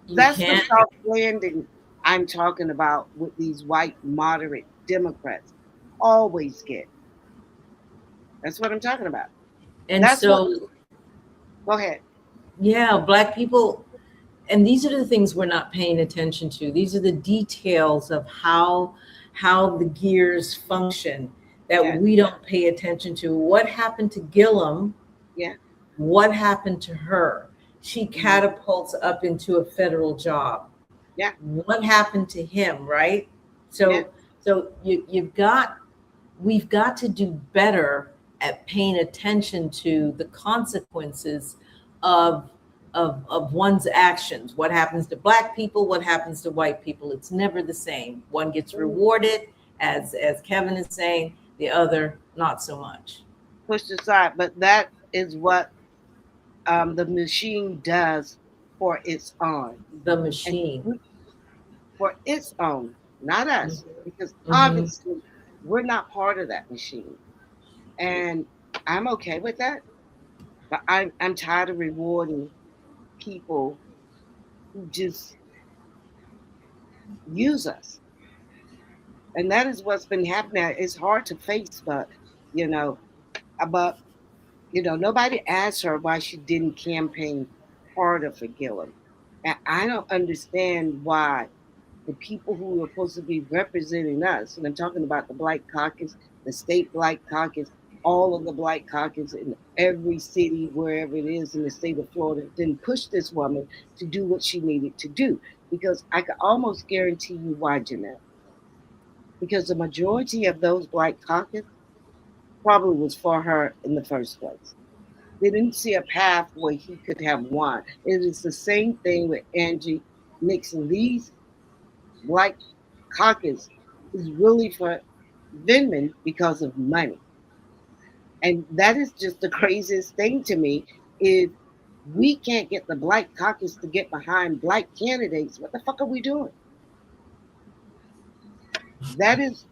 you That's the can. soft landing I'm talking about with these white moderate Democrats always get. That's what I'm talking about. And That's what. so, Go ahead. yeah, Black people, and these are the things we're not paying attention to. These are the details of how the gears function that Yeah, we don't pay attention to. What happened to Gillum? yeah, What happened to her? She mhm, catapults up into a federal job. yeah, What happened to him, right? yeah. So we've got to do better at paying attention to the consequences of of one's actions. What happens to Black people? What happens to white people? It's never the same. One gets Mhm. rewarded, as Kevin is saying, the other not so much. Pushed aside, but that is what the machine does for its own, The and machine. for its own, not us, because Mm-hmm. obviously we're not part of that machine, and I'm okay with that. But I'm tired of rewarding people who just use us. And that is what's been happening. It's hard to face, you know, but nobody asked her why she didn't campaign harder for Gillum. And I don't understand why the people who are supposed to be representing us, and I'm talking about the Black Caucus, the state Black Caucus, all of the Black Caucus in every city, wherever it is in the state of Florida, didn't push this woman to do what she needed to do. Because I can almost guarantee you why, Jeanette. Because the majority of those Black Caucus probably was for her in the first place. They didn't see a path where he could have won. It is the same thing with Angie Nixon. These Black Caucus is really for Vindman because of money. And that is just the craziest thing to me. If we can't get the Black Caucus to get behind Black candidates, what the fuck are we doing? That is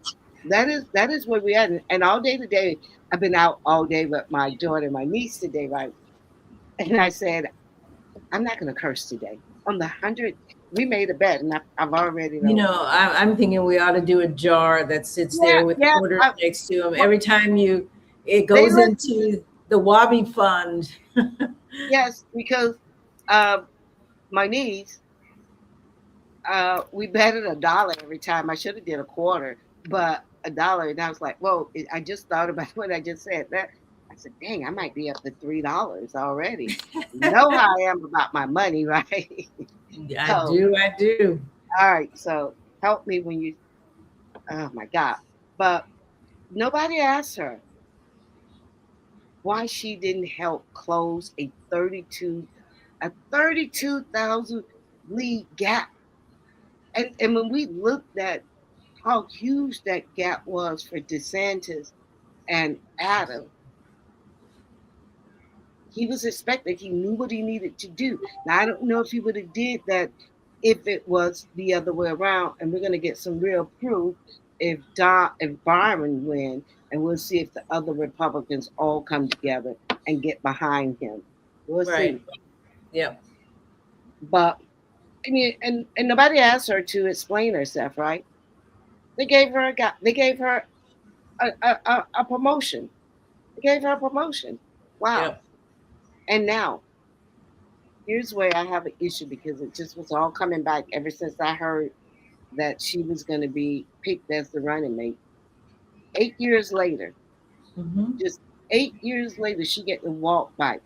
that is where we at. And all day today, I've been out all day with my daughter and my niece today, right? And I said, I'm not gonna curse today. On the 100, we made a bet, and I've already You know. know, I'm thinking we ought to do a jar that sits Yeah, there with yeah. quarters next to them. Well, Every time it they goes listen. into the Wabi Fund. Yes, because uh, my niece, we betted $1 every time. I should have did a quarter, but $1, and I was like, "Whoa!" I just thought about what I just said. That I said, "Dang, I might be up to $3 already." You know how I am about my money, right? I So, do, I do. all right. So help me when you. Oh my God! But nobody asked her why she didn't help close a 32,000 lead gap. And when we looked at how huge that gap was for DeSantis and Adam, he was expected. He knew what he needed to do. Now I don't know if he would have did that if it was the other way around. And we're going to get some real proof if Byron win, and we'll see if the other Republicans all come together and get behind him. We'll Right. see. Yep. But I mean, and nobody asked her to explain herself, right? They gave her a promotion. They gave her a promotion. Wow. Yep. And now here's where I have an issue because it just was all coming back ever since I heard that she was going to be picked as the running mate. 8 years later, Hmm. just 8 years later, she get to walk by.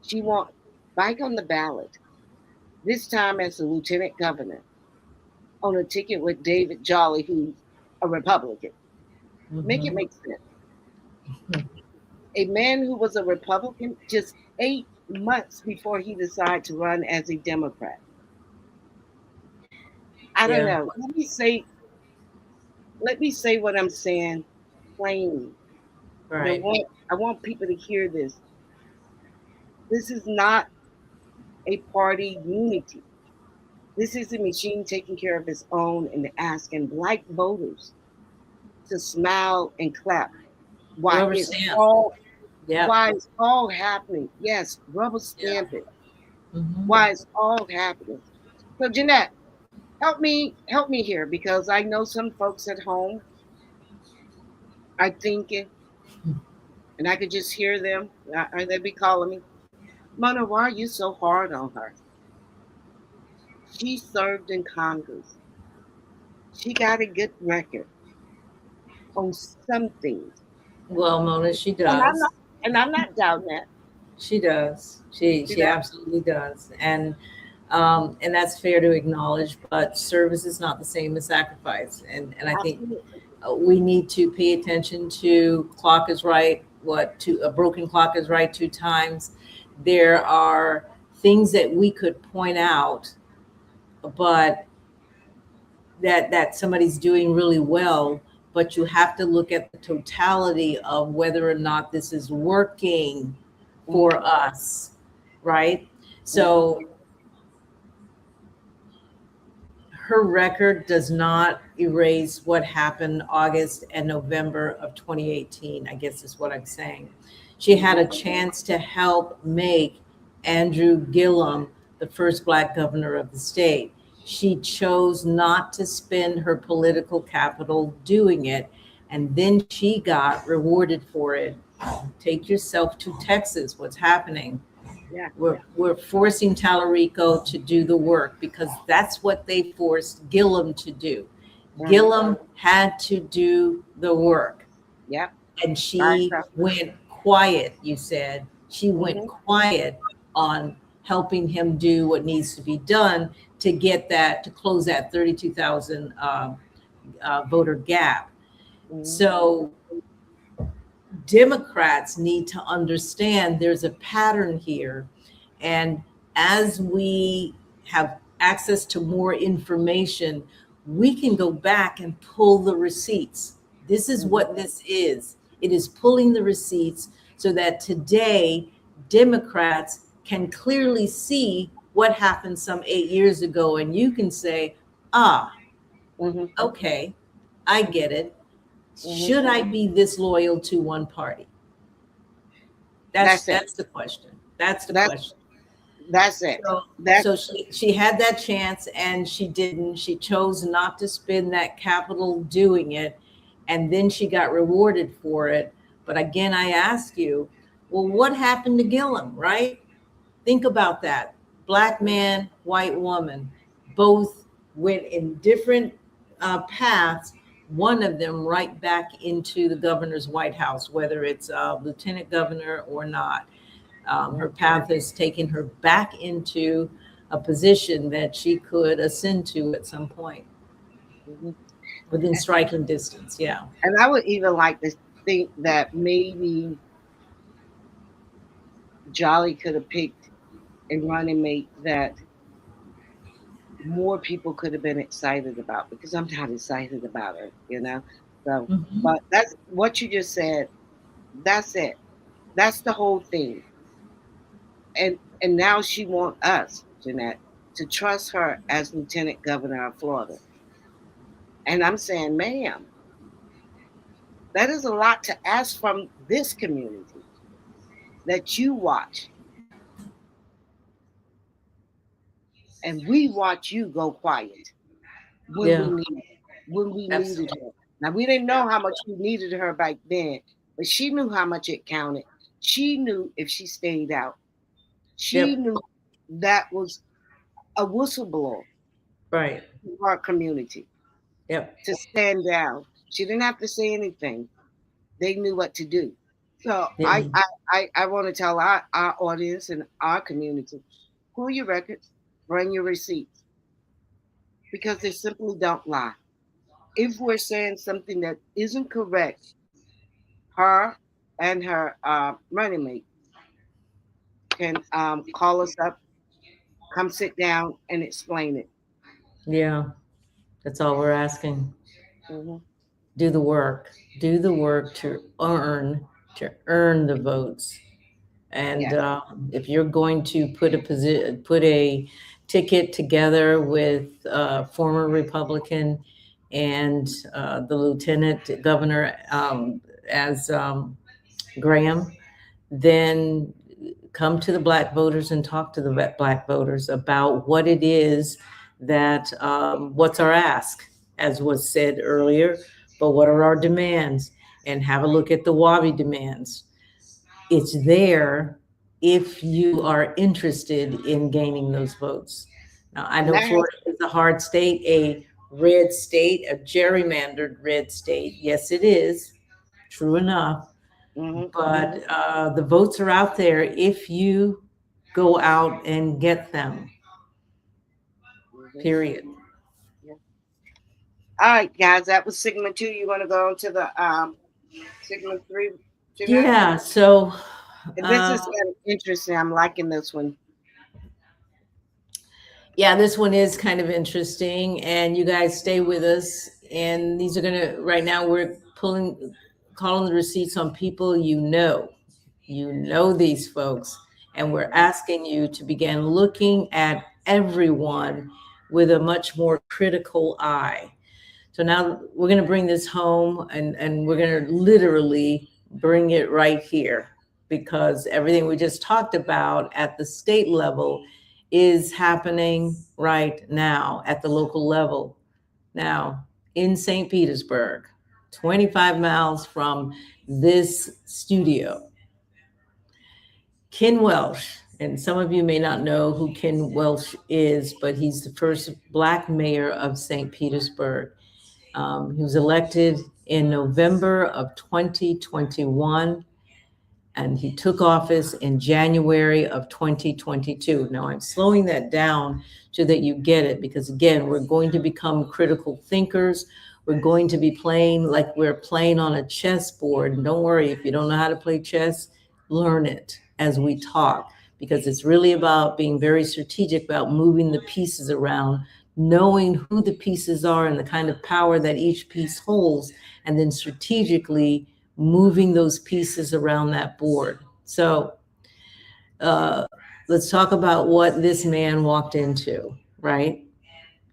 She want. back on the ballot, this time as a lieutenant governor on a ticket with David Jolly, who's a Republican. Make it Mhm. make sense. A man who was a Republican just 8 months before he decided to run as a Democrat. I don't Yeah. know. Let me say what I'm saying plainly. And Right. I want people to hear this. This is not a party unity. This is a machine taking care of its own and asking black voters to smile and clap while Rubber it's stamp. all Yeah. while it's all happening. Yes, rubber Yeah. stamp it. Mhm. While it's all happening. So Jeanette, help me here because I know some folks at home are thinking, and I could just hear them. They be calling me, Mona, why are you so hard on her? She served in Congress. She got a good record on some things. Well, Mona, she And I'm not does. and I'm not doubting that. She does. She See she that? absolutely does. And that's fair to acknowledge. But service is not the same as sacrifice. And I think Absolutely. we need to pay attention to clock is right. What two a broken clock is right 2 times. There are things that we could point out, but that somebody's doing really well, but you have to look at the totality of whether or not this is working for Mhm, us, right? mhm, So her record does not erase what happened August and November of 2018, I guess is what I'm saying. She had mhm, a chance to help make Andrew Gillum the first Black governor of the state. She chose not to spend her political capital doing it, and then she got rewarded for it. Take yourself to Texas. What's happening? yeah. We're forcing Tallarico to do the work because that's what they forced Gillum to do. Mhm, Gillum had to do the work, yep. and By she herself. went quiet. You said she went Mhm, quiet on helping him do what needs to be done to get that to close that 32,000 voter gap. mhm, So Democrats need to understand there's a pattern here. And as we have access to more information, we can go back and pull the receipts. This is mhm, what this is. It is pulling the receipts so that today Democrats can clearly see what happened some 8 years ago. And you can say, ah, mhm, okay, I get it. mhm. Should I be this loyal to one party? That's That's it. that's the question. That's the That's question. that's it. So That's so she had that chance and she didn't. She chose not to spend that capital doing it, and then she got rewarded for it. But again, I ask you, well, what happened to Gillum, right? Think about that. Black man, white woman, both went in different paths. One of them right back into the governor's White House, whether it's lieutenant governor or not. Her mhm, path has taken her back into a position that she could ascend to at some point mhm. within striking distance. Yeah. And I would even like to think that maybe Jolly could have picked a running mate that more people could have been excited about because I'm not excited about her. So, Mhm. but that's what you just said. That's it. That's the whole thing. And now she want us, Jeanette, to trust her as Lieutenant Governor of Florida. And I'm saying, ma'am, that is a lot to ask from this community that you watch, and we watch you go quiet when we Yeah. need when we needed Absolutely. her. Now we didn't know how much we needed her back then, but she knew how much it counted. She knew if she stayed out, she Yep. knew that was a whistleblower Right. to our community Yep. to stand down. She didn't have to say anything. They knew what to do. So Yeah. I want to tell our audience and our community, pull your records, bring your receipts, because they simply don't lie. If we're saying something that isn't correct, her and her running mate can call us up, come sit down and explain it. Yeah. That's all we're asking. Hmm. Do the work. Do the work to earn the votes. And Yeah. if you're going to put a ticket together with former Republican and the lieutenant governor as Graham, then come to the black voters and talk to the black voters about what it is that what's our ask, as was said earlier, but what are our demands, and have a look at the WABI demands. It's there if you are interested in gaining those votes. Now, I And know that has, Florida is a hard state, a red state, a gerrymandered red state. Yes, it is. True enough. mhm, But the votes are out there if you go out and get them, mhm. period. Yeah. All right, guys, that was segment 2. You want to go on to the segment 3, Jeanette? Yeah, so And this is kind of interesting. I'm liking this one. yeah, this one is kind of interesting, and you guys stay with us. And these are gonna, right now, we're calling the receipts on people you know. You know these folks, and we're asking you to begin looking at everyone with a much more critical eye. So now we're going to bring this home, and we're going to literally bring it right here, because everything we just talked about at the state level is happening right now at the local level. Now, in St. Petersburg, 25 miles from this studio, Ken Welch, and some of you may not know who Ken Welch is, but he's the first Black mayor of St. Petersburg. He was elected in November of 2021, and he took office in January of 2022. Now, I'm slowing that down so that you get it, because again, we're going to become critical thinkers. We're going to be playing like we're playing on a chessboard. And don't worry, if you don't know how to play chess, learn it as we talk, because it's really about being very strategic about moving the pieces around, knowing who the pieces are and the kind of power that each piece holds, and then strategically moving those pieces around that board. So let's talk about what this man walked into, right?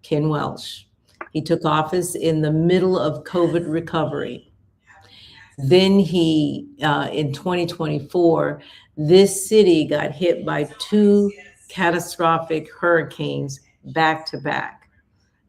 Ken Welch. He took office in the middle of COVID recovery. Then in 2024, this city got hit by 2 catastrophic hurricanes back to back.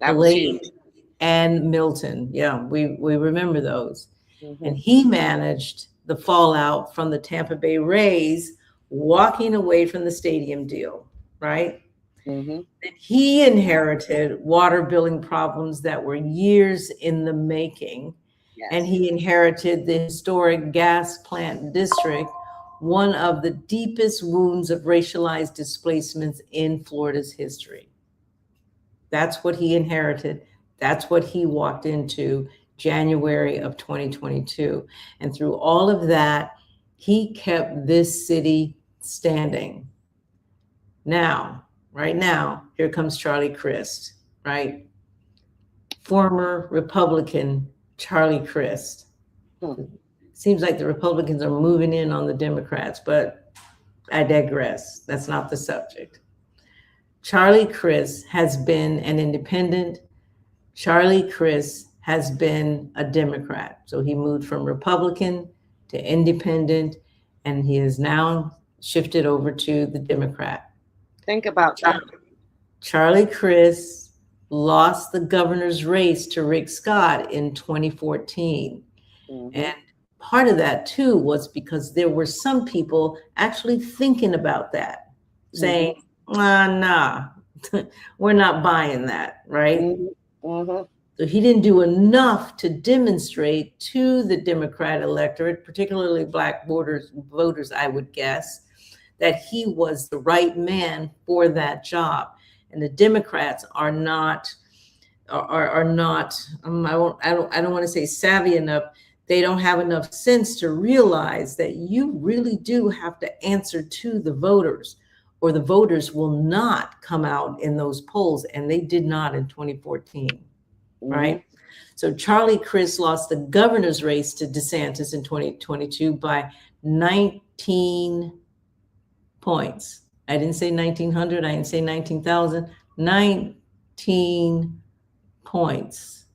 That was huge. Helene and Milton. Yeah, we remember those. Mhm. And he managed the fallout from the Tampa Bay Rays walking away from the stadium deal, right? Mhm. And he inherited water billing problems that were years in the making. Yes. And he inherited the historic gas plant district, one of the deepest wounds of racialized displacements in Florida's history. That's what he inherited. That's what he walked into January of 2022. And through all of that, he kept this city standing. Now, right now, here comes Charlie Crist, right? Former Republican Charlie Crist. Seems like the Republicans are moving in on the Democrats, but I digress. That's not the subject. Charlie Crist has been an independent. Charlie Crist has been a Democrat. So he moved from Republican to independent, and he has now shifted over to the Democrat. Think about that. Charlie Crist lost the governor's race to Rick Scott in 2014. Mhm. And part of that too was because there were some people actually thinking about that, saying, nah, we're not buying that, right? Mhm. Mhm. So he didn't do enough to demonstrate to the Democrat electorate, particularly Black voters, I would guess, that he was the right man for that job. And the Democrats are not, I don't want to say savvy enough. They don't have enough sense to realize that you really do have to answer to the voters, or the voters will not come out in those polls. And they did not in 2014, right? So Charlie Crist lost the governor's race to DeSantis in 2022 by 19 points. I didn't say 1,900. I didn't say 19,000. 19 points.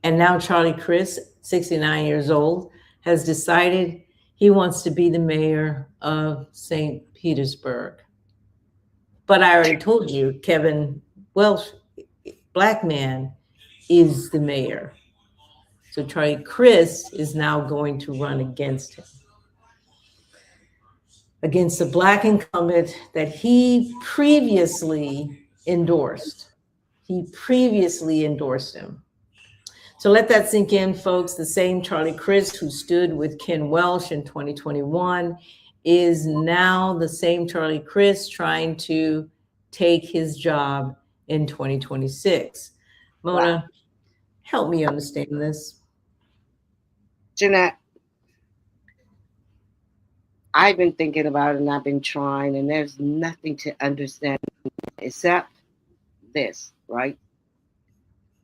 And now Charlie Crist, 69 years old, has decided he wants to be the mayor of St. Petersburg. But I already told you, Kevin Welch, Black man, is the mayor. So Charlie Crist is now going to run against him, against the Black incumbent that he previously endorsed. He previously endorsed him. So let that sink in, folks. The same Charlie Crist who stood with Ken Welch in 2021 is now the same Charlie Crist trying to take his job in 2026. Mona, help me understand this. Jeanette, I've been thinking about it and I've been trying, and there's nothing to understand except this, right?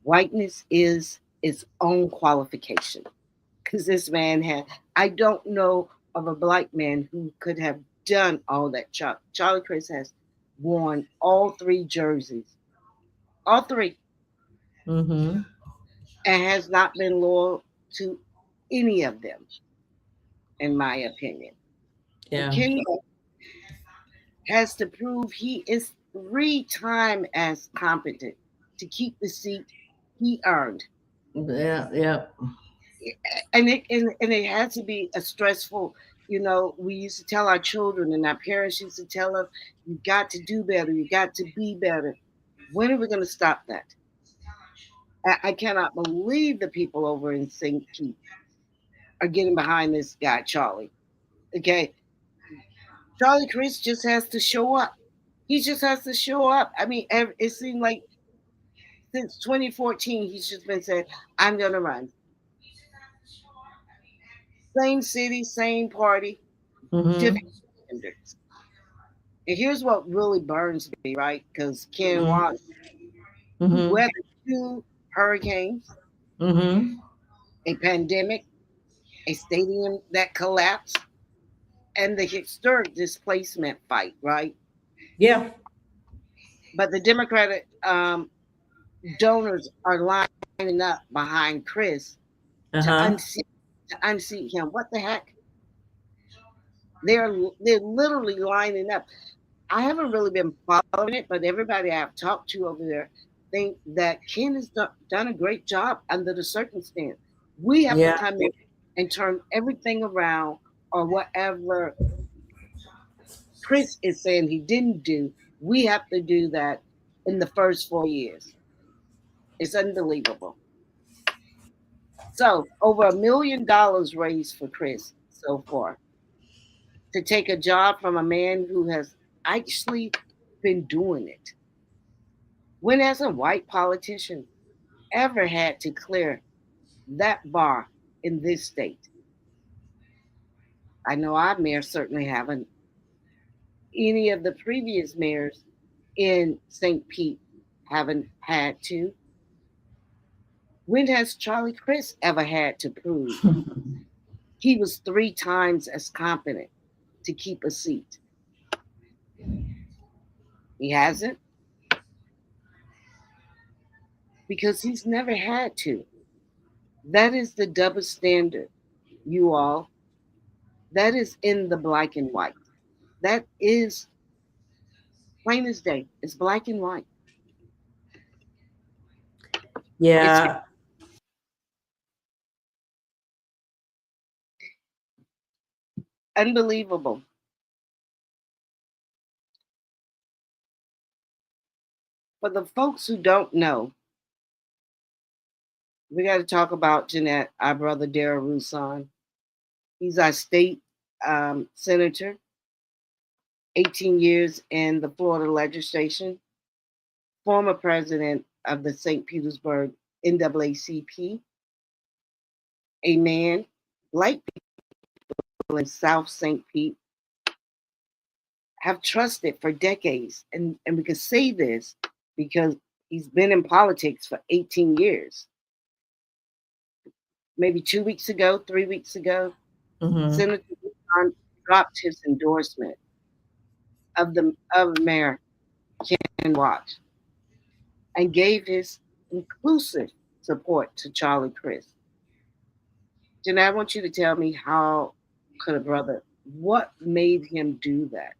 Whiteness is its own qualification. Because this man I don't know of a Black man who could have done all that. Charlie Crist has worn all 3 jerseys, all 3, Mm-hmm. and has not been loyal to any of them, in my opinion. Yeah. Ken has to prove he is 3 times as competent to keep the seat he earned. Yeah. And it has to be a stressful, we used to tell our children and our parents used to tell us, you got to do better, you got to be better. When are we going to stop that? I cannot believe the people over in St. Pete are getting behind this guy, Charlie. Okay. Charlie Crist just has to show up. He just has to show up. I mean, it seemed like since 2014, he's just been saying, I'm going to run. Same city, same party, different standards. And here's what really burns me, right? Because Ken Watts weathered 2 hurricanes, a pandemic, a stadium that collapsed, and the historic displacement fight, right? Yeah. But the Democratic donors are lining up behind Crist to unseat him. What the heck? They're literally lining up. I haven't really been following it, but everybody I've talked to over there think that Ken has done a great job under the circumstance. We have to come in and turn everything around, or whatever Crist is saying he didn't do. We have to do that in the first 4 years. It's unbelievable. So over $1 million raised for Crist so far to take a job from a man who has actually been doing it. When has a white politician ever had to clear that bar in this state? I know our mayor certainly haven't. Any of the previous mayors in St. Pete haven't had to. When has Charlie Crist ever had to prove he was 3 times as competent to keep a seat? He hasn't. Because he's never had to. That is the double standard, you all. That is in the black and white. That is plain as day. It's black and white. Yeah. Unbelievable. For the folks who don't know, We got to talk about Jeanette, our brother Darryl Rouson. He's our state senator, 18 years in the Florida legislation, former president of the St. Petersburg NAACP, a man like people in South St. Pete have trusted for decades. And we can say this because he's been in politics for 18 years. Maybe 2 weeks ago, 3 weeks ago, Senator Rouson dropped his endorsement of Mayor Ken Watch and gave his inclusive support to Charlie Crist. Jeanette, I want you to tell me how could a brother, what made him do that?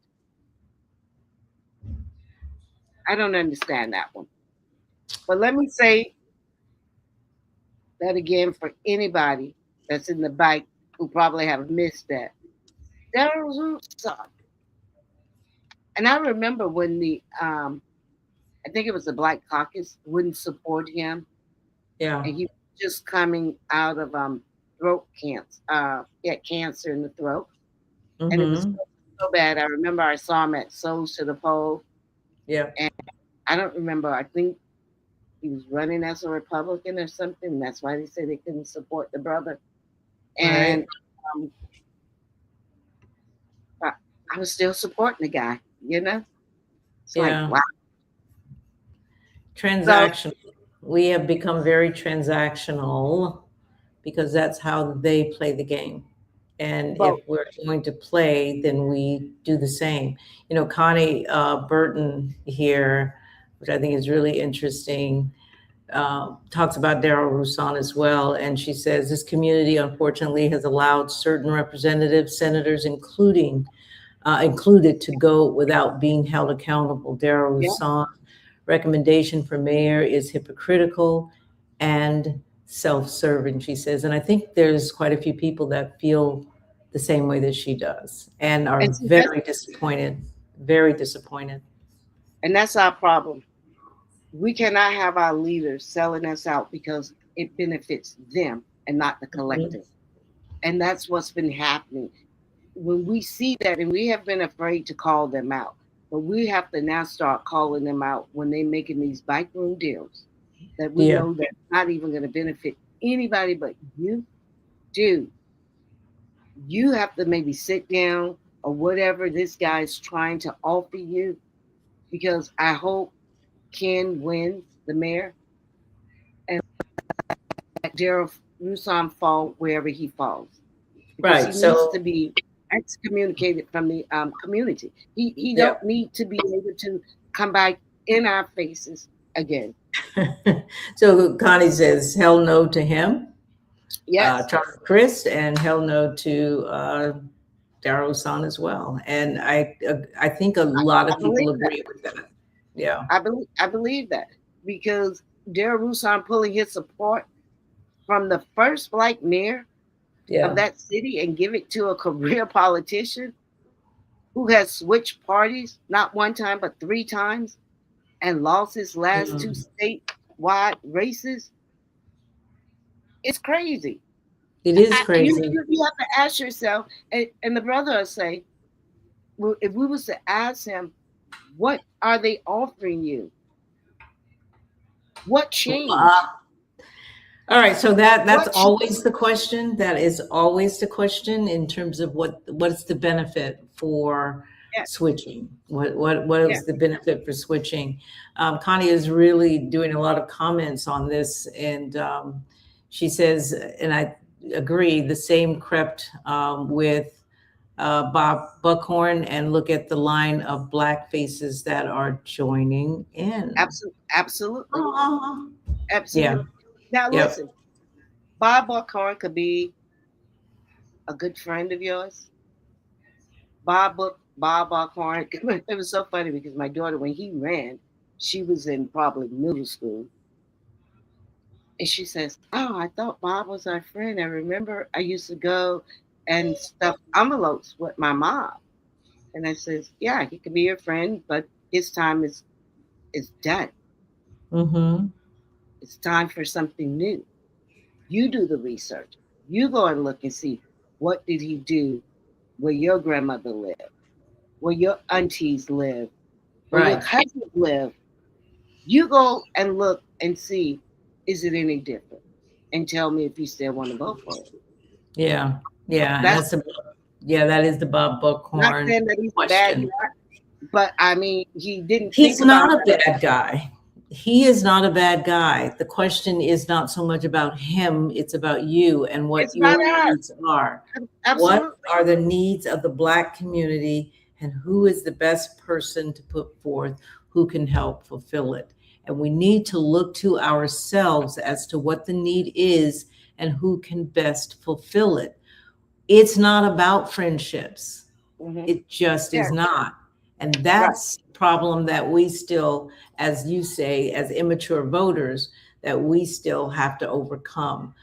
I don't understand that one. But let me say that again for anybody that's in the bike who probably have missed that. Darryl Rouson. And I remember when I think it was the Black Caucus wouldn't support him. Yeah. And he was just coming out of throat cancer. He had cancer in the throat. And it was so bad. I remember I saw him at Souls to the Poll. Yeah. And I don't remember. I think he was running as a Republican or something. That's why they said they couldn't support the brother. And I was still supporting the guy, you know? It's like, wow. Transactional. We have become very transactional because that's how they play the game. And if we're going to play, then we do the same. You know, Connie Burton here, which I think is really interesting, talks about Darryl Rouson as well. And she says, this community, unfortunately, has allowed certain representatives, senators, included to go without being held accountable. Darryl Rouson recommendation for mayor is hypocritical and self-serving, she says. And I think there's quite a few people that feel the same way that she does and are very disappointed, very disappointed. And that's our problem. We cannot have our leaders selling us out because it benefits them and not the collective. And that's what's been happening. When we see that, and we have been afraid to call them out, but we have to now start calling them out when they're making these bike room deals that we know that's not even going to benefit anybody but you. Dude, you have to maybe sit down or whatever this guy's trying to offer you, because I hope Ken wins the mayor and Darryl Rouson fall wherever he falls. Because he needs to be excommunicated from the community. He don't need to be able to come back in our faces again. So Connie says, hell no to him. Yes. Charlie Crist, and hell no to Darryl Rouson as well. And I think a lot of people agree with that. Yeah. I believe that, because Darryl Rouson pulling his support from the first Black mayor of that city and give it to a career politician who has switched parties not one time but 3 times and lost his last 2 statewide races. It's crazy. It is crazy. You have to ask yourself, and the brother will say, well, if we was to ask him, what are they offering you? What changed? All right, so that's always the question. That is always the question in terms of what's the benefit for switching. What is the benefit for switching? Connie is really doing a lot of comments on this, and she says, and I agree, the same crept with Bob Buckhorn, and look at the line of Black faces that are joining in. Absolutely. Absolutely. Yeah. Now listen, Bob Buckhorn could be a good friend of yours. Bob Buckhorn, it was so funny because my daughter, when he ran, she was in probably middle school. And she says, oh, I thought Bob was our friend. I remember I used to go and stuff envelopes with my mom. And I says, yeah, he could be your friend, but his time is done. Mm-hmm. It's time for something new. You do the research. You go and look and see what did he do where your grandmother lived, where your aunties live, where your Right. cousins live. You go and look and see, is it any different? And tell me if you still want to vote for it. Yeah. Yeah. That's That is the Bob not Buckhorn saying that he's a bad question. guy, but I mean, he didn't He's think about not a that. bad guy. He is not a bad guy. The question is not so much about him, it's about you and what It's your about us. needs are. Absolutely. What are the needs of the Black community, and who is the best person to put forth who can help fulfill it? And we need to look to ourselves as to what the need is and who can best fulfill it. It's not about friendships. Mhm. It just is Yeah. not. And that's the problem that we still, as you say, as immature voters, that we still have to overcome.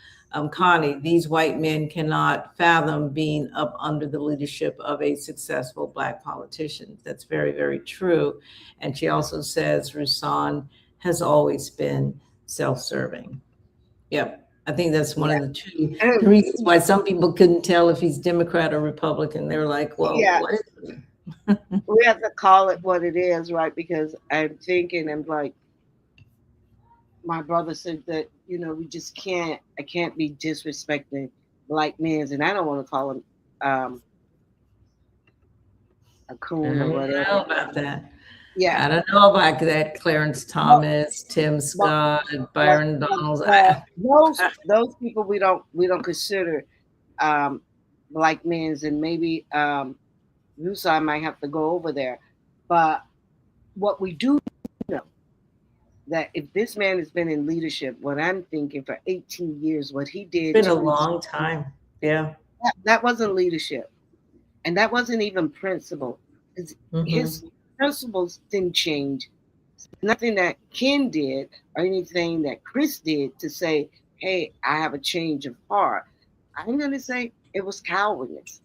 Connie, these white men cannot fathom being up under the leadership of a successful Black politician. That's very, very true. And she also says Rouson has always been self-serving. Yep. I think that's one of the two reasons why some people couldn't tell if he's Democrat or Republican. They were like, well, Yeah. what is he? We have to call it what it is, right? Because I'm thinking, and like my brother said that, we just can't. I can't be disrespecting Black men, and I don't want to call him a I coon or don't whatever. know about that. Yeah, I don't know about that. Clarence Thomas, Tim Scott, Byron Donalds. those people we don't consider Black men, and maybe Rouson might have to go over there. But what we do know, that if this man has been in leadership, what I'm thinking for 18 years, what he did. It's been a long time. Yeah. That wasn't leadership. And that wasn't even principle. His principles didn't change. Nothing that Ken did or anything that Crist did to say, hey, I have a change of heart. I'm going to say it was cowardice.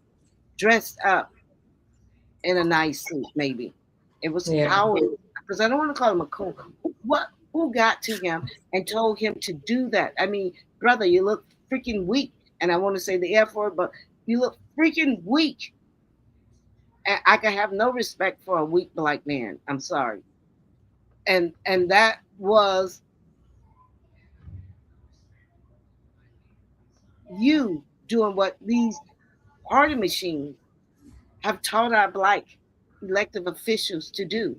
Dressed up in a nice suit, maybe. It was cowardice. Because I don't want to call him a coon. Who got to him and told him to do that? I mean, brother, you look freaking weak. And I want to say the F word, but you look freaking weak. And I can have no respect for a weak Black man. I'm sorry. And that was you doing what these party machines have taught our Black elected officials to do.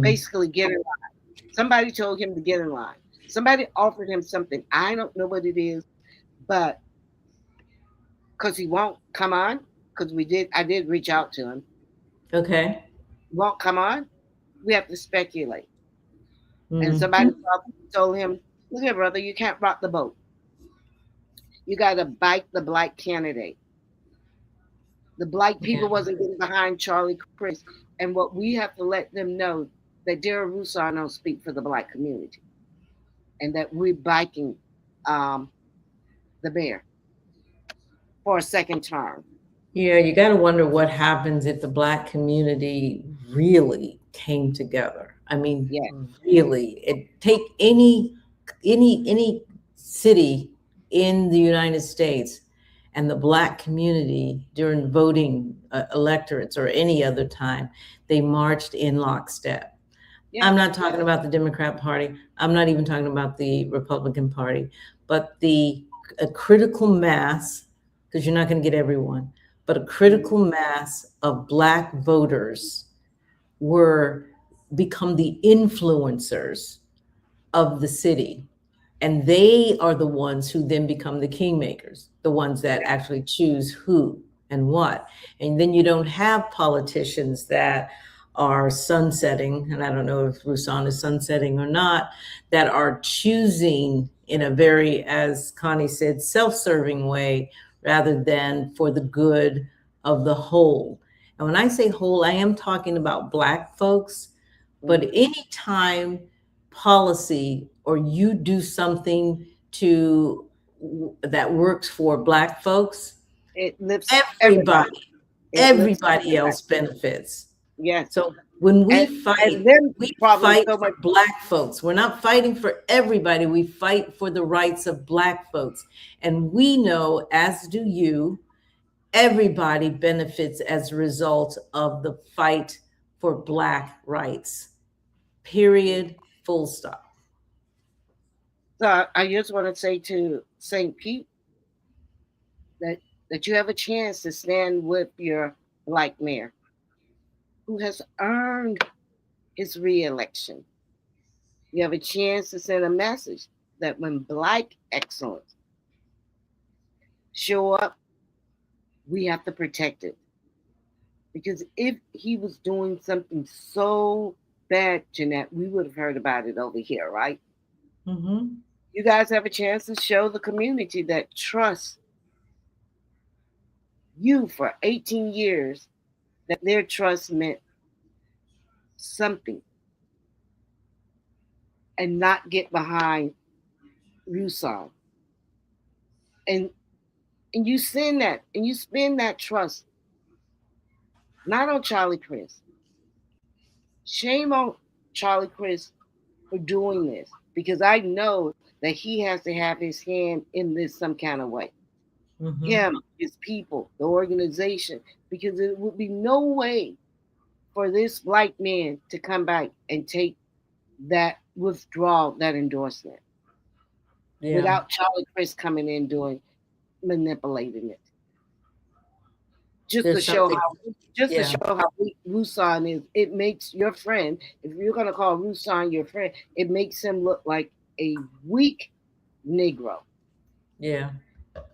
Basically, get in line. Somebody told him to get in line. Somebody offered him something. I don't know what it is, but because he won't come on, because I did reach out to him. Okay. Won't come on. We have to speculate. And somebody told him, look here, brother, you can't rock the boat. You got to bite the Black candidate. The Black people wasn't getting behind Charlie Crist. And what we have to let them know that Darryl Rouson don't speak for the Black community. And that we're biking the bear for a second term. Yeah, you got to wonder what happens if the Black community really came together. I mean, really, take any city in the United States, and the Black community during voting electorates or any other time, they marched in lockstep. Yeah. I'm not talking about the Democrat Party. I'm not even talking about the Republican Party, but a critical mass, because you're not going to get everyone, but a critical mass of Black voters become the influencers of the city. And they are the ones who then become the kingmakers, the ones that actually choose who and what. And then you don't have politicians that are sunsetting, and I don't know if Rouson is sunsetting or not, that are choosing in a very, as Connie said, self-serving way, rather than for the good of the whole. And when I say whole, I am talking about Black folks, but anytime policy or you do something that works for Black folks, it lifts everybody else benefits. Yes. So When we And fight, then we probably fight so for much. Black folks. We're not fighting for everybody. We fight for the rights of Black folks. And we know, as do you, everybody benefits as a result of the fight for Black rights. Period. Full stop. So I just want to say to St. Pete that you have a chance to stand with your Black mayor who has earned his reelection. You have a chance to send a message that when Black excellence show up, we have to protect it. Because if he was doing something so bad, Jeanette, we would have heard about it over here, right? Mm-hmm. You guys have a chance to show the community that trusts you for 18 years, that their trust meant something, and not get behind Rouson. And you send that and you spend that trust not on Charlie Crist. Shame on Charlie Crist for doing this, because I know that he has to have his hand in this some kind of way. Mm-hmm. Him, his people, the organization, because it would be no way for this Black man to come back and take that withdrawal, that endorsement, without Charlie Crist coming in doing manipulating it. Just There's to show something- how to show how weak Rouson is. It makes your friend, if you're gonna call Rouson your friend, it makes him look like a weak Negro. Yeah.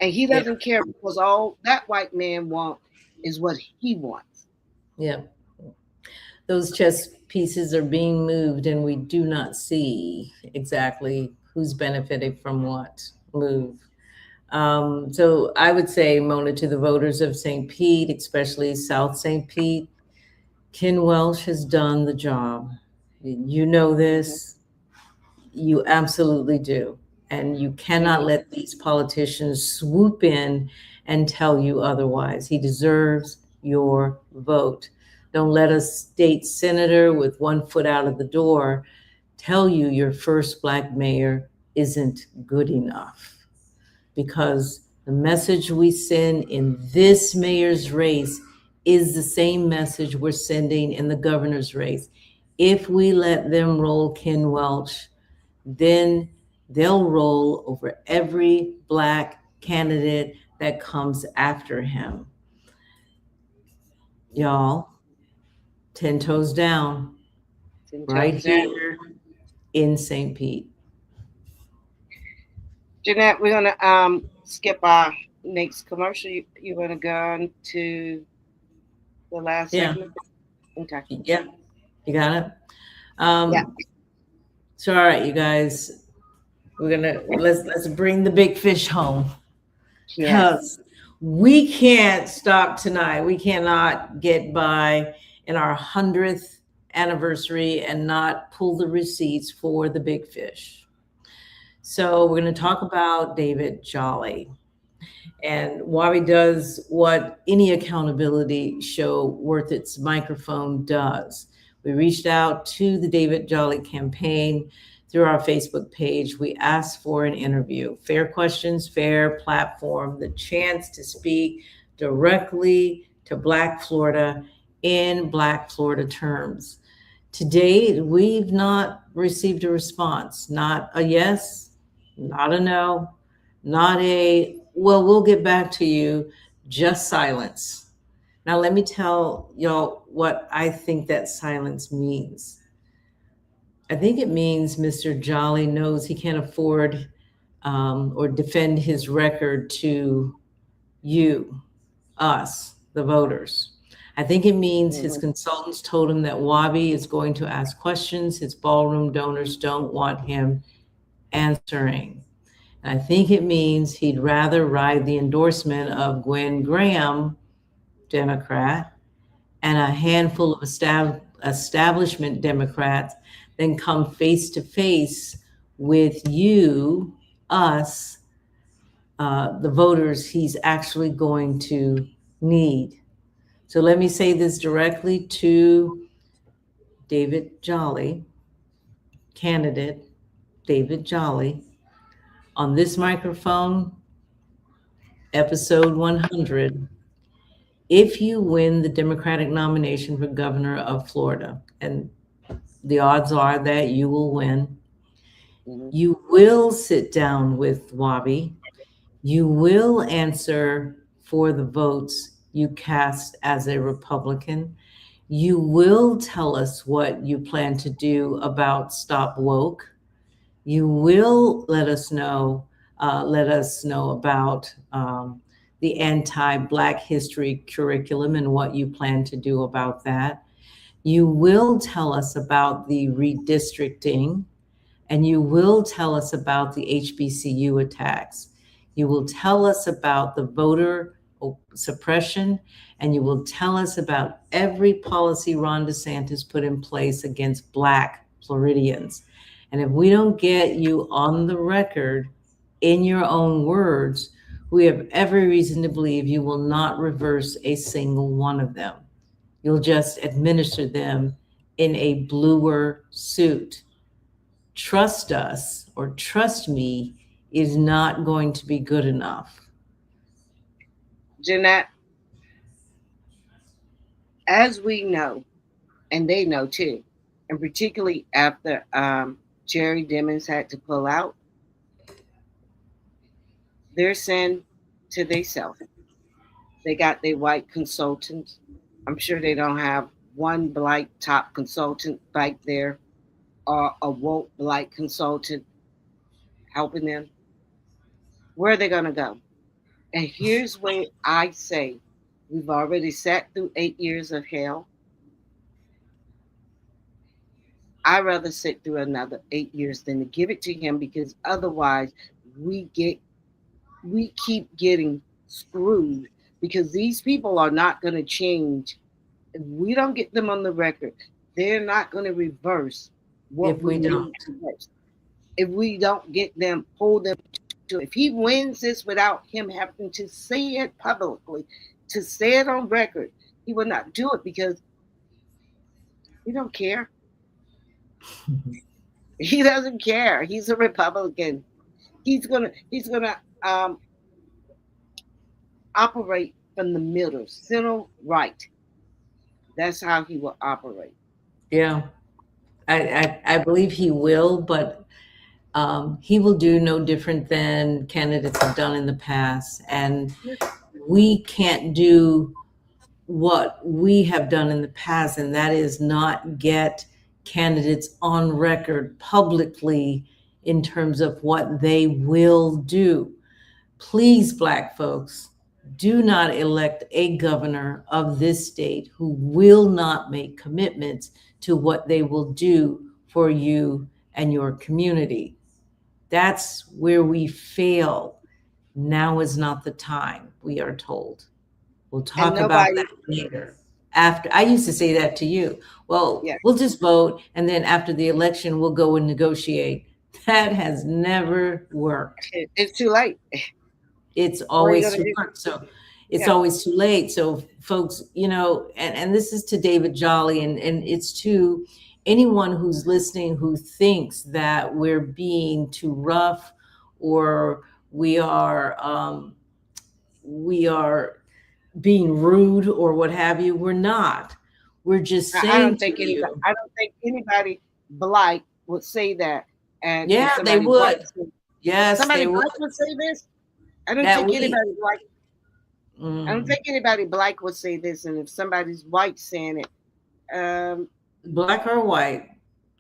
And he doesn't care, because all that white man wants is what he wants. Yeah. Those chess pieces are being moved, and we do not see exactly who's benefiting from what move. So I would say, Mona, to the voters of St. Pete, especially South St. Pete, Ken Welch has done the job. You know this. You absolutely do. And you cannot let these politicians swoop in and tell you otherwise. He deserves your vote. Don't let a state senator with one foot out of the door tell you your first Black mayor isn't good enough. Because the message we send in this mayor's race is the same message we're sending in the governor's race. If we let them roll Ken Welch, then they'll roll over every Black candidate that comes after him. Y'all, 10 toes down, right here in St. Pete. Jeanette, we're gonna skip our next commercial. You wanna go on to the last segment? Okay. Yeah, you got it. Yeah. So all right, you guys, let's bring the big fish home. Because we can't stop tonight. We cannot get by in our 100th anniversary and not pull the receipts for the big fish. So we're going to talk about David Jolly. And Wabi does what any accountability show worth its microphone does. We reached out to the David Jolly campaign through our Facebook page. We asked for an interview, fair questions, fair platform, the chance to speak directly to Black Florida in Black Florida terms. To date, we've not received a response, not a yes, not a no, not a, well, we'll get back to you, just silence. Now, let me tell y'all what I think that silence means. I think it means Mr. Jolly knows he can't afford or defend his record to you, us, the voters. I think it means his consultants told him that Wabi is going to ask questions his ballroom donors don't want him answering. And I think it means he'd rather ride the endorsement of Gwen Graham, Democrat, and a handful of establishment Democrats than come face to face with you, us, the voters he's actually going to need. So let me say this directly to David Jolly, candidate David Jolly, on this microphone, episode 100, if you win the Democratic nomination for governor of Florida, and the odds are that you will win, you will sit down with Wabi. You will answer for the votes you cast as a Republican. You will tell us what you plan to do about Stop Woke. You will let us know about the anti-Black history curriculum and what you plan to do about that. You will tell us about the redistricting, and you will tell us about the HBCU attacks. You will tell us about the voter suppression, and you will tell us about every policy Ron DeSantis put in place against Black Floridians. And if we don't get you on the record in your own words, we have every reason to believe you will not reverse a single one of them. You'll just administer them in a bluer suit. Trust us, or trust me, is not going to be good enough. Jeanette, as we know, and they know too, and particularly after Jerry Dimmons had to pull out, they're saying to themselves, they got their white consultants. I'm sure they don't have one Black top consultant back there, or a woke Black consultant helping them. Where are they going to go? And here's where I say, we've already sat through 8 years of hell. I'd rather sit through another 8 years than to give it to him, because otherwise we keep getting screwed, because these people are not going to change. If we don't get them on the record, they're not going to reverse what if we don't. If we don't get them, hold them to, if he wins this without him having to say it publicly, to say it on record, he will not do it, because he don't care. He doesn't care. He's a Republican. He's gonna operate from the middle, center right. That's how he will operate. Yeah, I believe he will, but he will do no different than candidates have done in the past. And we can't do what we have done in the past, and that is not get candidates on record publicly in terms of what they will do. Please, Black folks, do not elect a governor of this state who will not make commitments to what they will do for you and your community. That's where we fail. Now is not the time, we are told. We'll talk about that later. After, I used to say that to you. Well, yeah, we'll just vote, and then after the election, we'll go and negotiate. That has never worked. It's too late. It's always too late. So it's always too late. So folks, and this is to David Jolly, and it's to anyone who's listening who thinks that we're being too rough, or we are being rude or what have you. We're not. We're just saying. I don't think anybody Black would say that. And yeah, they would. Yes, somebody they Black would say this. I don't think anybody Black. I don't think anybody Black would say this. And if somebody's white saying it, Black or white,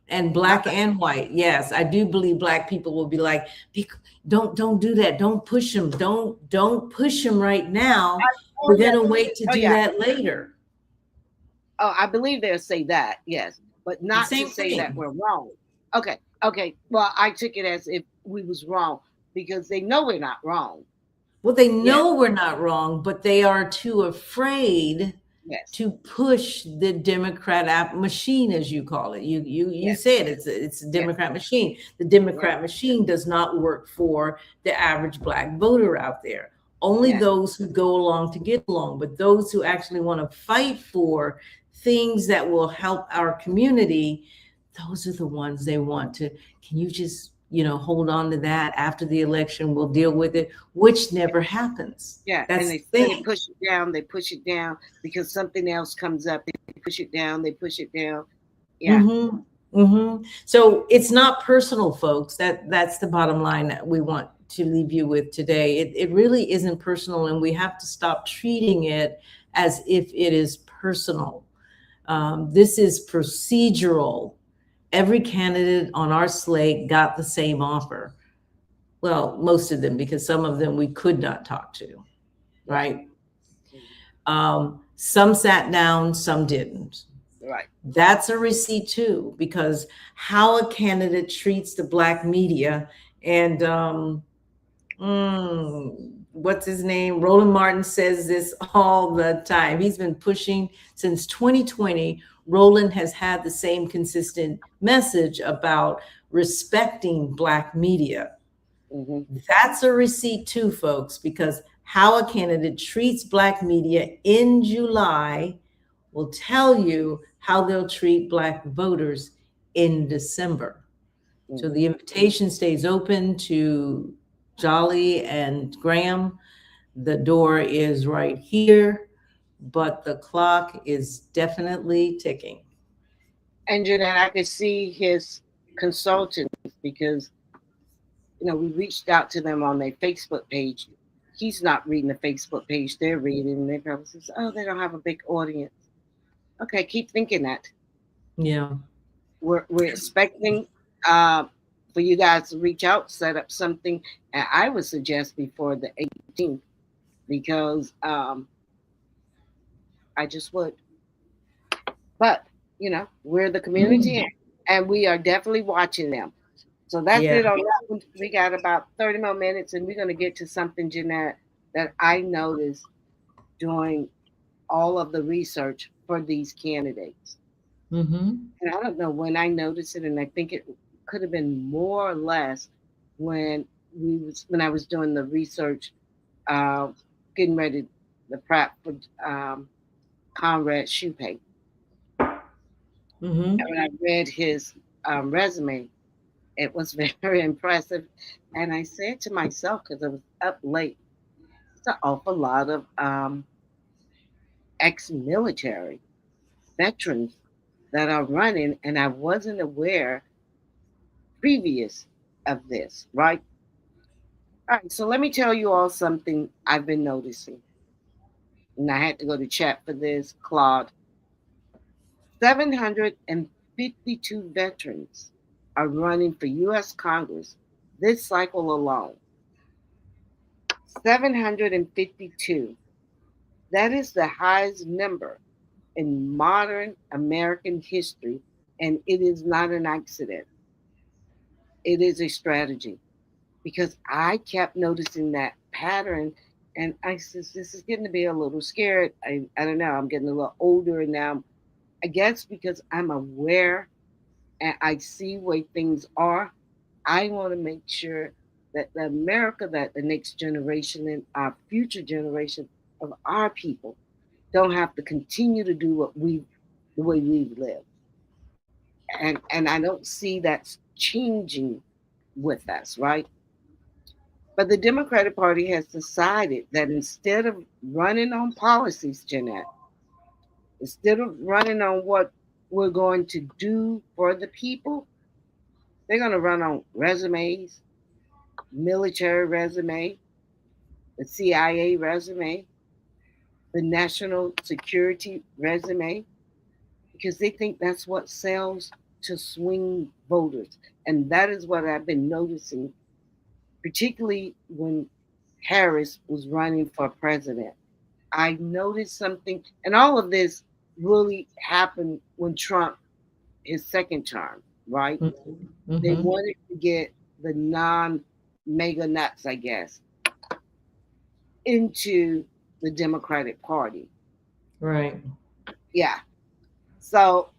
and Black and white. Yes, I do believe Black people will be like, don't do that. Don't push him. Don't push him right now. We're gonna wait to do that later. Oh, I believe they'll say that, yes, but not to say that we're wrong. Okay. Well, I took it as if we was wrong, because they know we're not wrong. Well, they know we're not wrong, but they are too afraid to push the Democrat machine, as you call it. You said it's a Democrat machine. The Democrat machine does not work for the average Black voter out there. Only those who go along to get along, but those who actually want to fight for things that will help our community, those are the ones they want to. Can you just, hold on to that after the election? We'll deal with it, which never happens. Yeah, That's and the they thing. push it down. They push it down because something else comes up. They push it down. They push it down. Yeah. So it's not personal, folks. That's the bottom line that we want to leave you with today. It really isn't personal, and we have to stop treating it as if it is personal. This is procedural. Every candidate on our slate got the same offer. Well, most of them, because some of them we could not talk to, right? Some sat down, some didn't. Right. That's a receipt too, because how a candidate treats the Black media, and what's his name? Roland Martin says this all the time. He's been pushing since 2020. Roland has had the same consistent message about respecting Black media. That's a receipt too, folks, because how a candidate treats Black media in July will tell you how they'll treat Black voters in December. So the invitation stays open to Jolly and Graham. The door is right here, but the clock is definitely ticking. And Jeanette, I could see his consultants because, we reached out to them on their Facebook page. He's not reading the Facebook page they're reading. And they probably says, oh, they don't have a big audience. Okay, keep thinking that. Yeah. We're expecting for you guys to reach out, set up something. And I would suggest before the 18th because I just would. But, we're the community and we are definitely watching them. So that's it on that one. We got about 30 more minutes and we're going to get to something, Jeanette, that I noticed doing all of the research for these candidates. And I don't know when I noticed it, and I think it could have been more or less when I was doing the research, getting ready the prep for Conrad Schupay. And when I read his resume, it was very impressive. And I said to myself, because I was up late, it's an awful lot of ex-military veterans that are running, and I wasn't aware previous of this, right? All right, so let me tell you all something I've been noticing. And I had to go to chat for this, Claude. 752 veterans are running for U.S. Congress this cycle alone. 752. That is the highest number in modern American history, and it is not an accident. It is a strategy, because I kept noticing that pattern, and I said, this is getting to be a little scared. I don't know, I'm getting a little older now. I guess because I'm aware and I see where things are, I want to make sure that the America, that the next generation and our future generation of our people don't have to continue to do the way we've lived. And I don't see that changing with us, right? But the Democratic Party has decided that instead of running on policies, Jeanette, instead of running on what we're going to do for the people, they're going to run on resumes, military resume, the CIA resume, the national security resume, because they think that's what sells to swing voters. And that is what I've been noticing, particularly when Harris was running for president. I noticed something, and all of this really happened when Trump, his second term, right? They wanted to get the non-mega nuts, I guess, into the Democratic Party. Right. Yeah. So,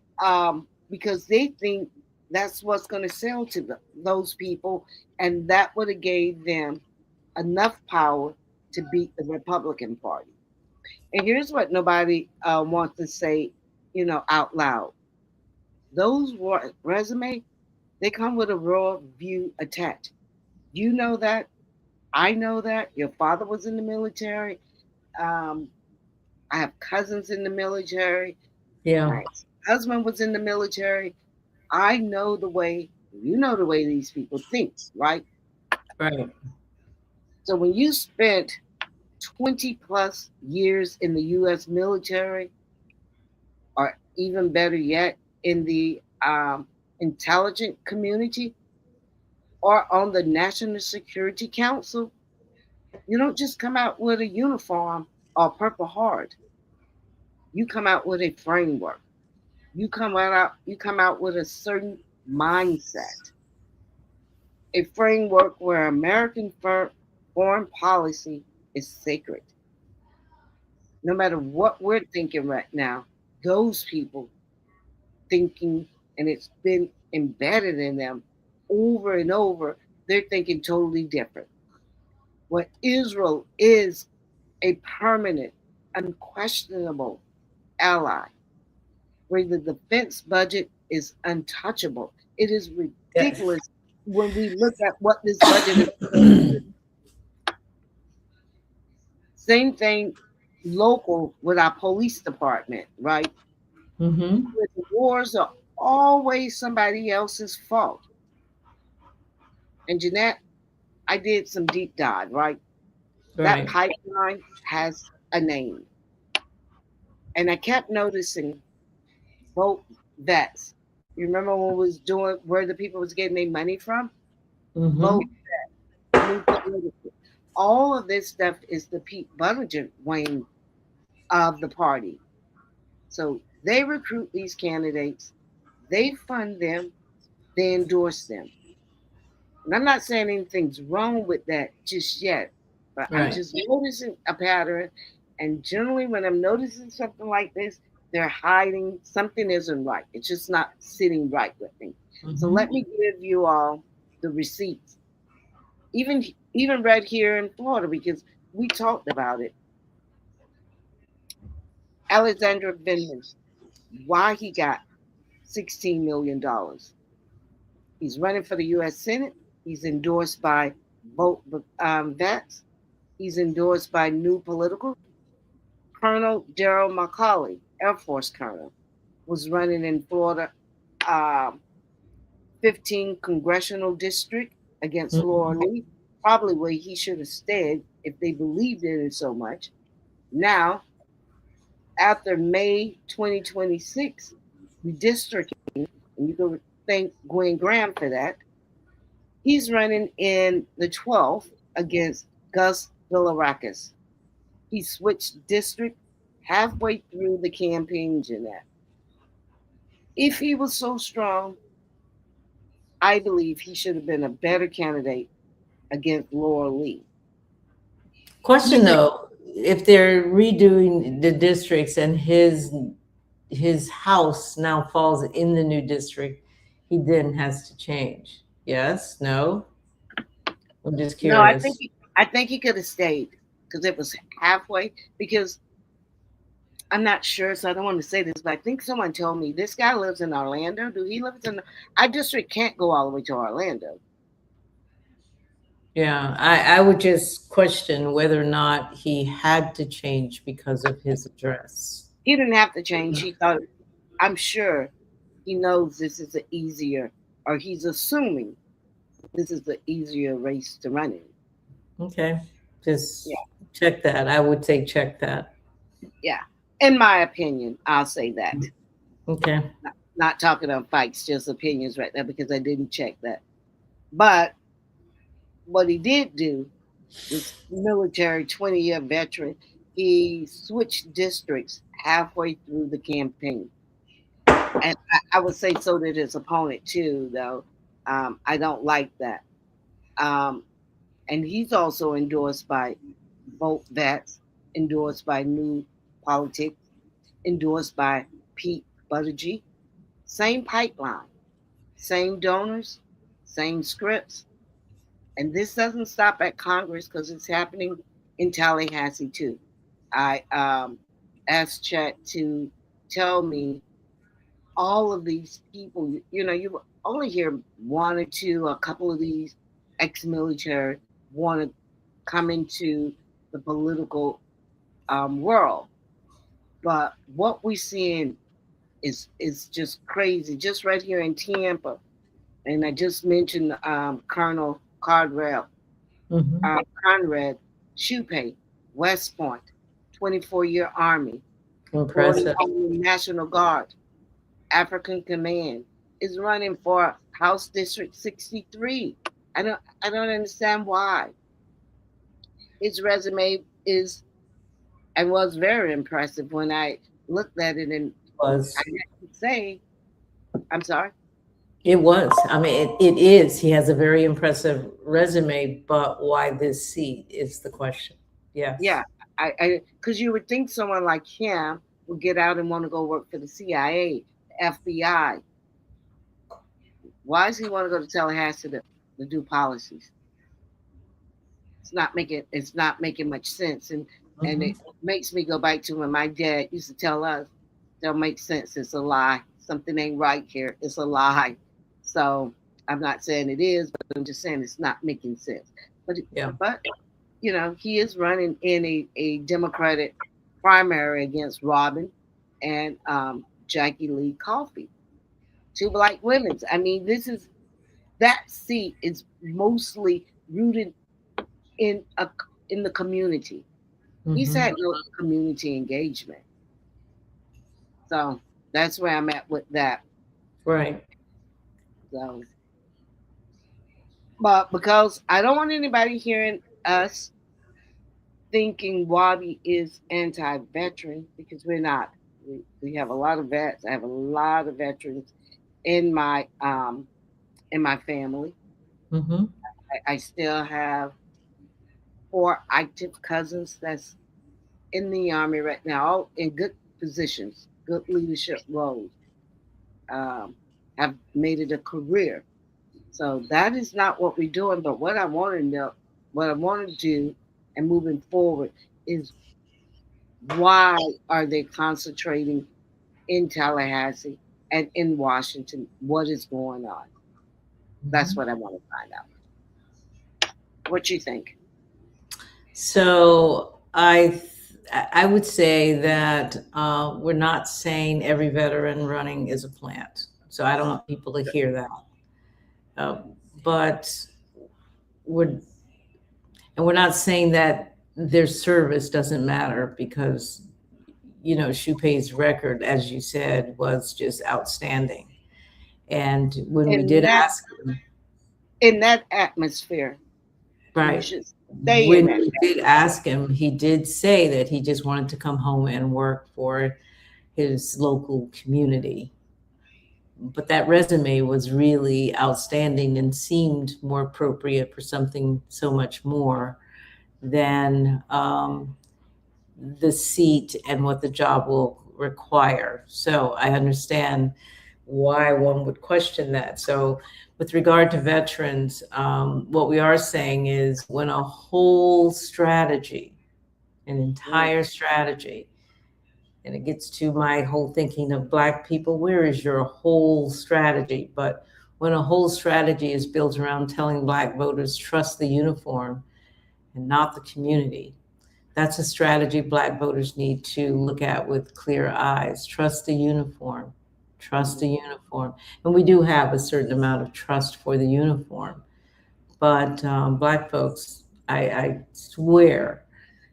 because they think that's what's going to sell to those people, and that would have gave them enough power to beat the Republican Party. And here's what nobody wants to say out loud. Those resume, they come with a raw view attached. You know that. I know that. Your father was in the military. Um, I have cousins in the military. Yeah. My husband was in the military. I know the way, you know the way these people think, right? Right. So when you spent 20 plus years in the US military, or even better yet, in the intelligence community or on the National Security Council, you don't just come out with a uniform or Purple Heart. You come out with a framework. You come out with a certain mindset, a framework where American foreign policy is sacred. No matter what we're thinking right now, those people thinking, and it's been embedded in them over and over, they're thinking totally different. What Israel is a permanent, unquestionable ally, where the defense budget is untouchable. It is Yes. ridiculous when we look at what this budget is. Same thing local with our police department, right? Mm-hmm. Where the wars are always somebody else's fault. And Jeanette, I did some deep dive, right? That Right. pipeline has a name. And I kept noticing both vets. You remember when we was doing where the people was getting their money from? Mm-hmm. Vote new political. All of this stuff is the Pete Buttigieg wing of the party. So they recruit these candidates, they fund them, they endorse them. And I'm not saying anything's wrong with that just yet, but I'm Right. just noticing a pattern. And generally, when I'm noticing something like this, they're hiding something isn't right. It's just not sitting right with me. So Mm-hmm. let me give you all the receipts, even even right here in Florida, because we talked about it. Alexander Vindman, why he got $16 million. He's running for the U.S. Senate. He's endorsed by both vets. He's endorsed by New Political. Colonel Darryl McAuley, Air Force Colonel, was running in Florida, um, 15 congressional district against Laura Mm-hmm. Lee, probably where he should have stayed if they believed in it so much. Now, after May 2026 redistricting, and you can thank Gwen Graham for that, he's running in the 12th against Gus Villarakas. He switched district halfway through the campaign, Jeanette. If he was so strong, I believe he should have been a better candidate against Laura Lee. Question though, if they're redoing the districts and his house now falls in the new district, he then has to change. Yes? No? I'm just No, curious. I think he could have stayed because it was halfway. Because I'm not sure, so I don't want to say this, but I think someone told me this guy lives in Orlando. Do he live in our district? Can't go all the way to Orlando. Yeah, I would just question whether or not he had to change because of his address. He didn't have to change. He thought, I'm sure he knows this is an easier, or he's assuming this is the easier race to run in. Okay, just Yeah, check that. I would say check that. yeah. In my opinion, I'll say that. Okay. Not talking on fights, just opinions right now because I didn't check that. But what he did do, this military 20-year veteran, he switched districts halfway through the campaign. And I would say so did his opponent too, though. I don't like that. Um, and he's also endorsed by both vets, endorsed by New Politics, endorsed by Pete Buttigieg. Same pipeline, same donors, same scripts. And this doesn't stop at Congress because it's happening in Tallahassee too. I asked Chat to tell me all of these people, you only hear one or two, a couple of these ex-military want to come into the political world. But what we're seeing is just crazy. Just right here in Tampa, and I just mentioned Colonel Conrad Schupay, West Point, 24-year Army, Impressive. National Guard, African Command, is running for House District 63. I don't understand why. His resume is and was very impressive when I looked at it, and Was. I have to say, I'm sorry. It was. I mean, it is. He has a very impressive resume, but why this seat is the question. Yes. Yeah, because you would think someone like him would get out and want to go work for the CIA, the FBI. Why does he want to go to Tallahassee to do policies? It's not making much sense, and it makes me go back to when my dad used to tell us, "Don't make sense. It's a lie. Something ain't right here. It's a lie." So I'm not saying it is, but I'm just saying it's not making sense. But he is running in a Democratic primary against Robin and Jackie Lee Coffey, two black women. I mean, that seat is mostly rooted in the community. He's had no community engagement. So that's where I'm at with that. Right. So, but because I don't want anybody hearing us thinking Wabi is anti-veteran, because we're not. We have a lot of vets. I have a lot of veterans in my family. I still have 4 active cousins that's in the Army right now, all in good positions, good leadership roles, have made it a career. So that is not what we're doing. But what I want to do and moving forward is, why are they concentrating in Tallahassee and in Washington? What is going on? That's what I want to find out. What you think? So I would say that we're not saying every veteran running is a plant. So I don't want people to hear that. But we're not saying that their service doesn't matter, because Schupay's record, as you said, was just outstanding. And when we did ask him, in that atmosphere, right, when we did ask him, he did say that he just wanted to come home and work for his local community. But that resume was really outstanding and seemed more appropriate for something so much more than the seat and what the job will require. So I understand why one would question that. So with regard to veterans, what we are saying is, when a whole strategy, an entire strategy, and it gets to my whole thinking of Black people, where is your whole strategy? But when a whole strategy is built around telling Black voters, trust the uniform and not the community, that's a strategy Black voters need to look at with clear eyes. Trust the uniform. Trust the uniform. And we do have a certain amount of trust for the uniform. But Black folks, I swear,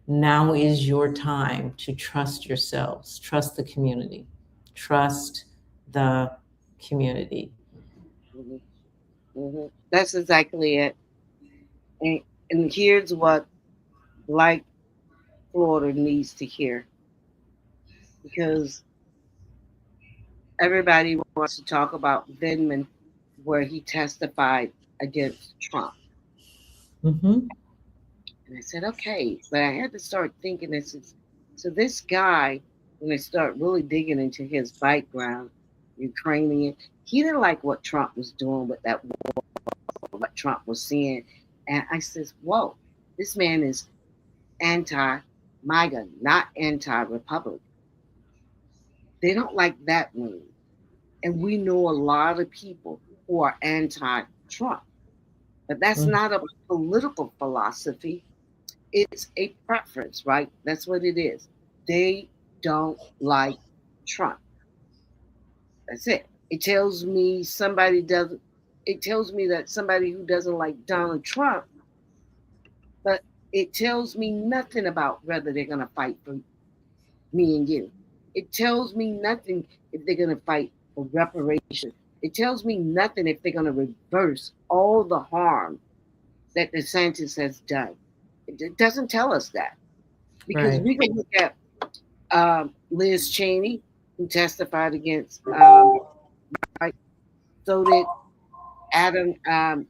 now is your time to trust yourselves. Trust the community. Trust the community. That's exactly it. And here's what Black Florida needs to hear, because everybody wants to talk about Vindman, where he testified against Trump. And I said, okay, but I had to start thinking, so this guy, when I start really digging into his background, Ukrainian, he didn't like what Trump was doing with that war, what Trump was saying. And I says, whoa, this man is anti-MAGA, not anti-Republican. They don't like that move. And we know a lot of people who are anti-Trump. But that's not a political philosophy. It's a preference, right? That's what it is. They don't like Trump. That's it. It tells me it tells me that somebody who doesn't like Donald Trump, but it tells me nothing about whether they're going to fight for me and you. It tells me nothing if they're going to fight for reparations. It tells me nothing if they're going to reverse all the harm that DeSantis has done. It doesn't tell us that. Because we can look at Liz Cheney, who testified against, right? So did Adam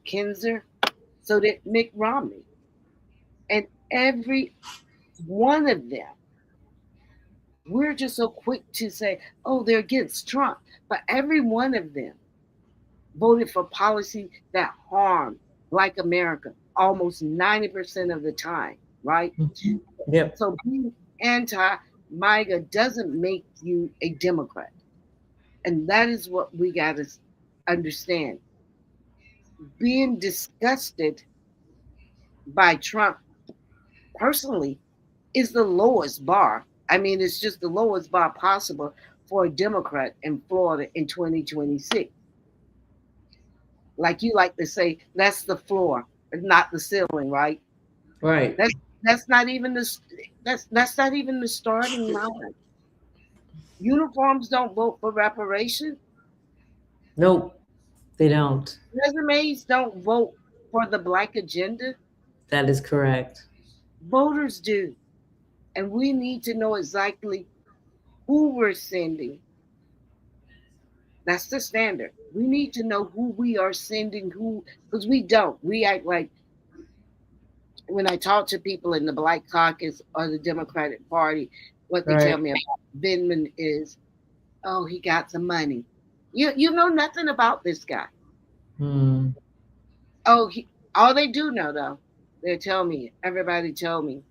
Kinzer, so did Mitt Romney. And every one of them, we're just so quick to say, oh, they're against Trump. But every one of them voted for policy that harm Black America almost 90% of the time, right? Yep. So being anti-MAGA doesn't make you a Democrat. And that is what we got to understand. Being disgusted by Trump personally is the lowest bar. I mean, it's just the lowest bar possible for a Democrat in Florida in 2026. Like you like to say, that's the floor, not the ceiling, right? Right. That's not even that's not even the starting line. Uniforms don't vote for reparations. Nope, they don't. Resumes don't vote for the Black agenda. That is correct. Voters do. And we need to know exactly who we're sending. That's the standard. We need to know who we are sending, because we don't. We act like, when I talk to people in the Black Caucus or the Democratic Party, what they tell me about Vindman is, oh, he got some money. You know nothing about this guy. Oh, all they do know, though, everybody tell me,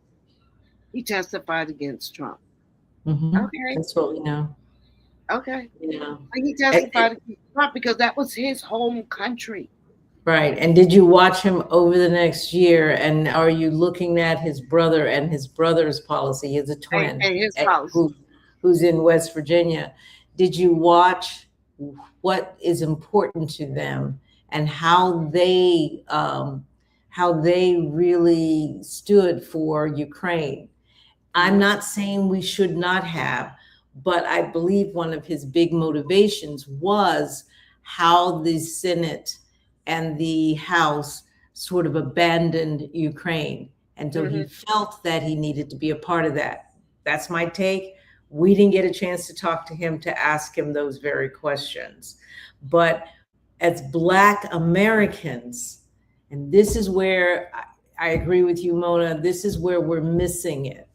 he testified against Trump. Okay. That's what we know. Okay. Yeah. He testified against Trump because that was his home country. Right. And did you watch him over the next year? And are you looking at his brother and his brother's policy? He has a twin And his policy. who's in West Virginia. Did you watch what is important to them and how they really stood for Ukraine? I'm not saying we should not have, but I believe one of his big motivations was how the Senate and the House sort of abandoned Ukraine. And so he felt that he needed to be a part of that. That's my take. We didn't get a chance to talk to him to ask him those very questions. But as Black Americans, and this is where I agree with you, Mona, this is where we're missing it.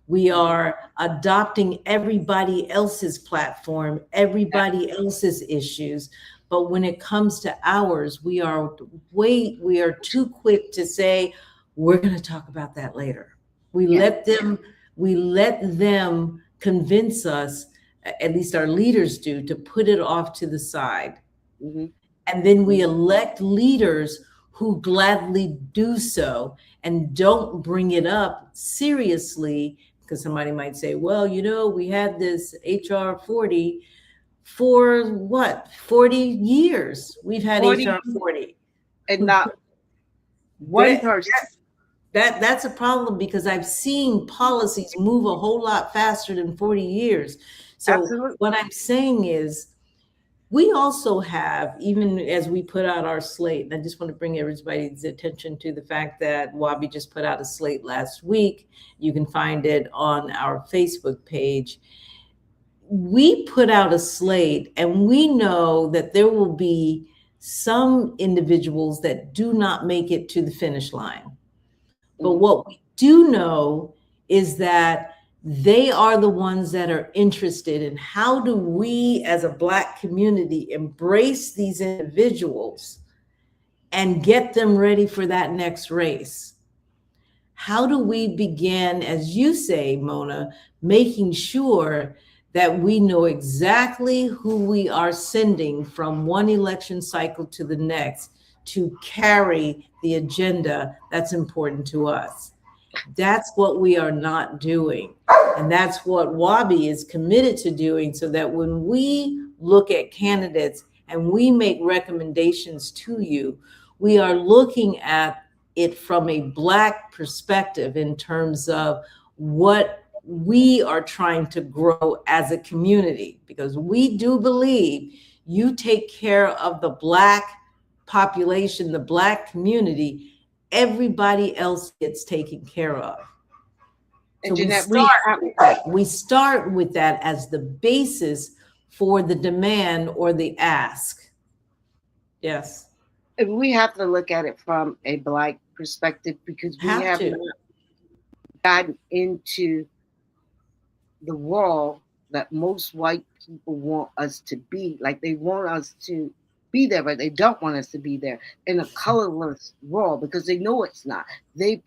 We are adopting everybody else's platform, everybody else's issues. But when it comes to ours, we are too quick to say, we're going to talk about that later. We let them convince us, at least our leaders do, to put it off to the side. And then we elect leaders who gladly do so and don't bring it up seriously, because somebody might say, well, we had this HR 40 for what, 40 years? We've had 40, HR 40. And not one person. That's a problem, because I've seen policies move a whole lot faster than 40 years. So absolutely. What I'm saying is, we also have, even as we put out our slate, and I just want to bring everybody's attention to the fact that Wabi just put out a slate last week. You can find it on our Facebook page. We put out a slate, and we know that there will be some individuals that do not make it to the finish line. But what we do know is that they are the ones that are interested in how do we as a Black community embrace these individuals and get them ready for that next race. How do we begin, as you say, Mona, making sure that we know exactly who we are sending from one election cycle to the next to carry the agenda that's important to us. That's what we are not doing. And that's what Wabi is committed to doing, so that when we look at candidates and we make recommendations to you, we are looking at it from a Black perspective in terms of what we are trying to grow as a community, because we do believe you take care of the Black population, the Black community, everybody else gets taken care of. And So Jeanette, we start with that as the basis for the demand or the ask. Yes. and we have to look at it from a Black perspective, because we have not gotten into the world that most white people want us to be. Like, they want us to be there, but they don't want us to be there in a colorless world, because they know it's not. They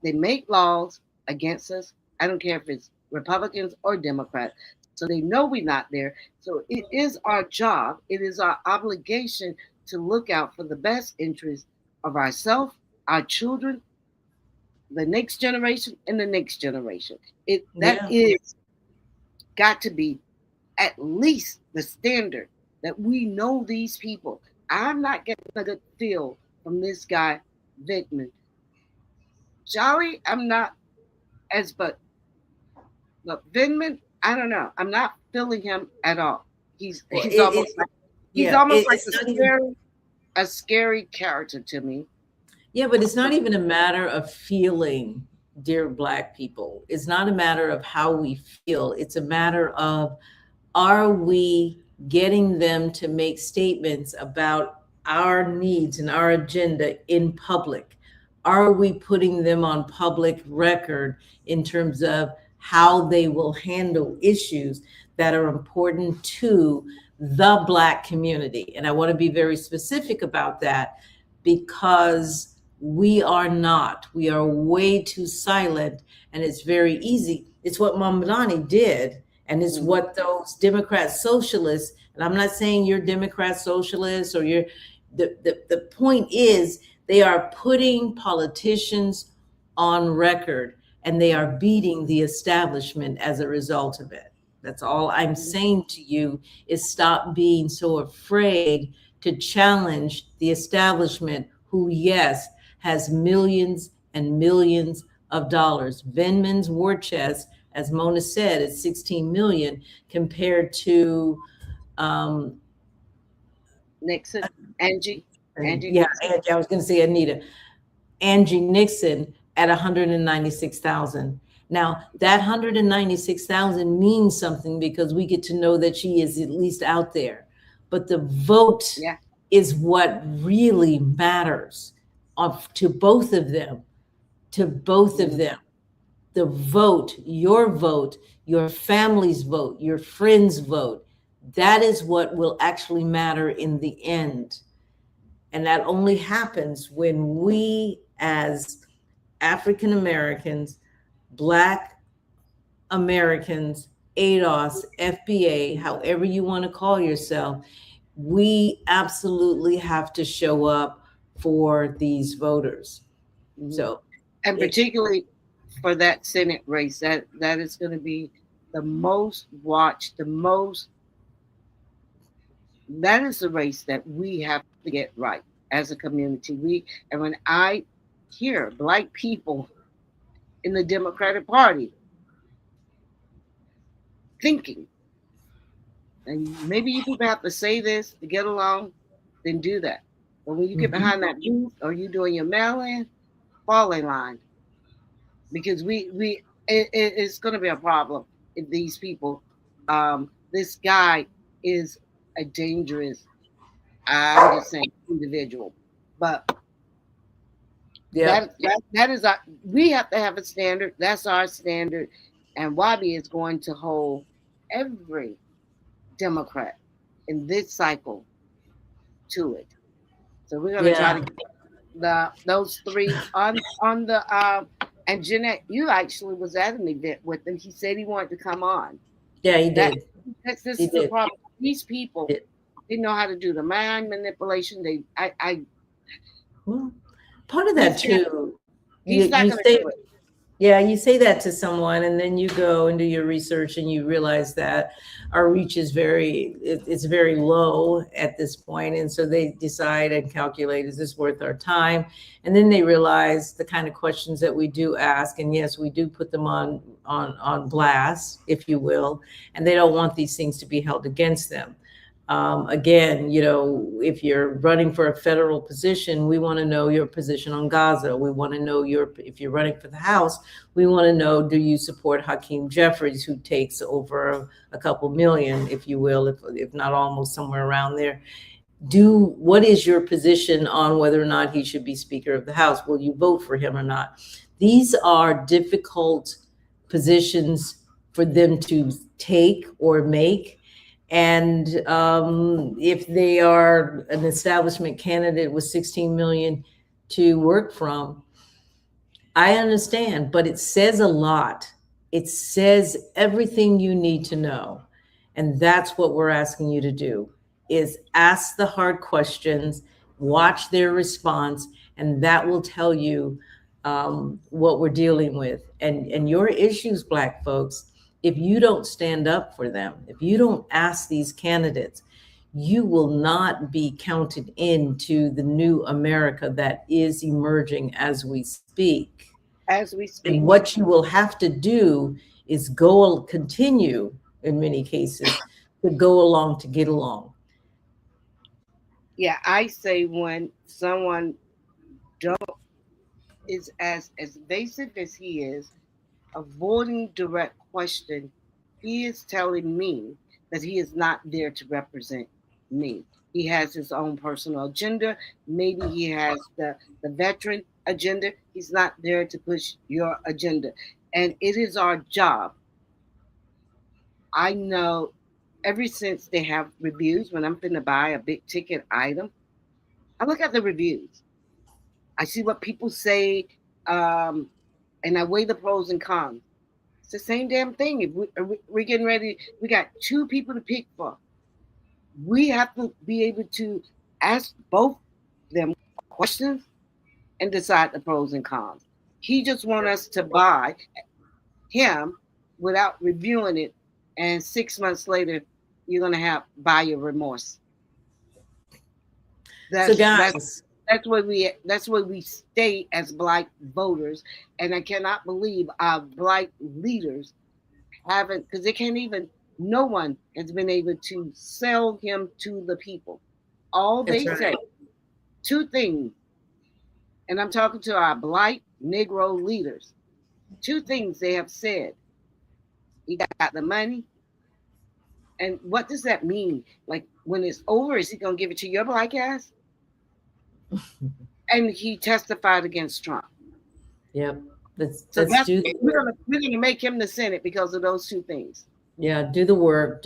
make laws against us. I don't care if it's Republicans or Democrats. So they know we're not there. So it is our job, it is our obligation to look out for the best interest of ourselves, our children, the next generation, and the next generation. That is got to be at least the standard, that we know these people. I'm not getting a good feel from this guy, Vindman. Jolly, I'm not but Vindman, I don't know. I'm not feeling him at all. He's almost like a scary character to me. Yeah, but it's not even a matter of feeling, dear Black people. It's not a matter of how we feel. It's a matter of, are we getting them to make statements about our needs and our agenda in public? Are we putting them on public record in terms of how they will handle issues that are important to the Black community? And I want to be very specific about that, because we are not. We are way too silent, and it's very easy. It's what Mamdani did, and it's what those Democrat socialists, and I'm not saying you're Democrat socialists or you're, the point is, they are putting politicians on record, and they are beating the establishment as a result of it. That's all I'm saying to you, is stop being so afraid to challenge the establishment, who, yes, has millions and millions of dollars. Vindman's war chest, as Mona said, is 16 million compared to Nixon, Angie yeah, Nixon. I was going to say Anita. Angie Nixon at 196,000. Now, that 196,000 means something, because we get to know that she is at least out there. But the vote is what really matters to both of them. The vote, your family's vote, your friends' vote, that is what will actually matter in the end. And that only happens when we, as African Americans, Black Americans, ADOS, FBA, however you want to call yourself, we absolutely have to show up for these voters. So, and particularly for that Senate race, that is going to be the most watched, that is the race that we have to get right as a community. And when I hear Black people in the Democratic Party thinking, and maybe you people have to say this to get along, then do that. But when you get behind that booth, or you doing your mail-in, fall in line, because it's going to be a problem if these people. This guy is a dangerous, I'm just saying, individual. But that is we have to have a standard. That's our standard, and Wabi is going to hold every Democrat in this cycle to it. So we're going to try to get those three on the and Jeanette, you actually was at an event with him. He said he wanted to come on. Yeah, he That did. this He is the did. problem. These people, He did. they know how to do the mind manipulation. Well, part of that He's too, he's not you going to say, do it. yeah, you say that to someone, and then you go and do your research, and you realize that our reach is it's very low at this point, and so they decide and calculate, is this worth our time? And then they realize the kind of questions that we do ask, and yes, we do put them on blast, if you will, and they don't want these things to be held against them. Again, if you're running for a federal position, we want to know your position on Gaza. We want to know if you're running for the House, we want to know, do you support Hakeem Jeffries, who takes over a couple million, if you will, if not almost somewhere around there? What is your position on whether or not he should be Speaker of the House? Will you vote for him or not? These are difficult positions for them to take or make. And if they are an establishment candidate with 16 million to work from, I understand, but it says a lot. It says everything you need to know. And that's what we're asking you to do, is ask the hard questions, watch their response, and that will tell you what we're dealing with. And your issues, Black folks, if you don't stand up for them, if you don't ask these candidates, you will not be counted into the new America that is emerging as we speak. As we speak. And what you will have to do is continue, in many cases, to go along to get along. Yeah, I say when someone is as evasive as he is, avoiding direct question, he is telling me that he is not there to represent me. He has his own personal agenda. Maybe he has the veteran agenda. He's not there to push your agenda. And it is our job. I know ever since they have reviews, when I'm finna buy a big ticket item, I look at the reviews. I see what people say, and I weigh the pros and cons. It's the same damn thing. If we're getting ready, we got two people to pick for. We have to be able to ask both them questions and decide the pros and cons. He just wants us to buy him without reviewing it, and 6 months later, you're gonna have buyer remorse. So guys, that's where we stay as Black voters, and I cannot believe our Black leaders haven't, because they can't even. No one has been able to sell him to the people. All they say, two things, and I'm talking to our Black Negro leaders. Two things they have said: he got the money, and what does that mean? Like, when it's over, is he gonna give it to your Black ass? And he testified against Trump. Yep. We're gonna make him the Senate because of those two things. Yeah, do the work,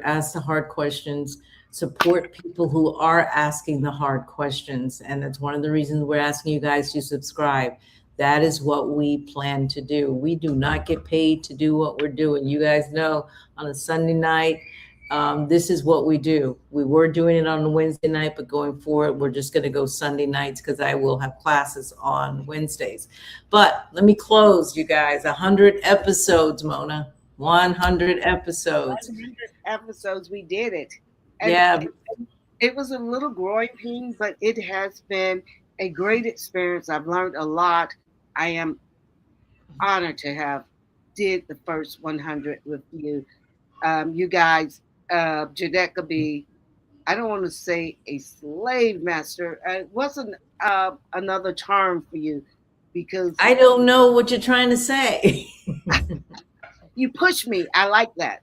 ask the hard questions, support people who are asking the hard questions. And that's one of the reasons we're asking you guys to subscribe. That is what we plan to do. We do not get paid to do what we're doing. You guys know, on a Sunday night, this is what we do. We were doing it on a Wednesday night, but going forward, we're just going to go Sunday nights because I will have classes on Wednesdays. But let me close, you guys. 100 episodes, Mona. 100 episodes. 100 episodes, we did it. And yeah. It was a little growing pain, but it has been a great experience. I've learned a lot. I am honored to have did the first 100 with you. You guys, Jeanette could be, I don't want to say a slave master. It wasn't another term for you, because I don't know what you're trying to say. You push me. I like that.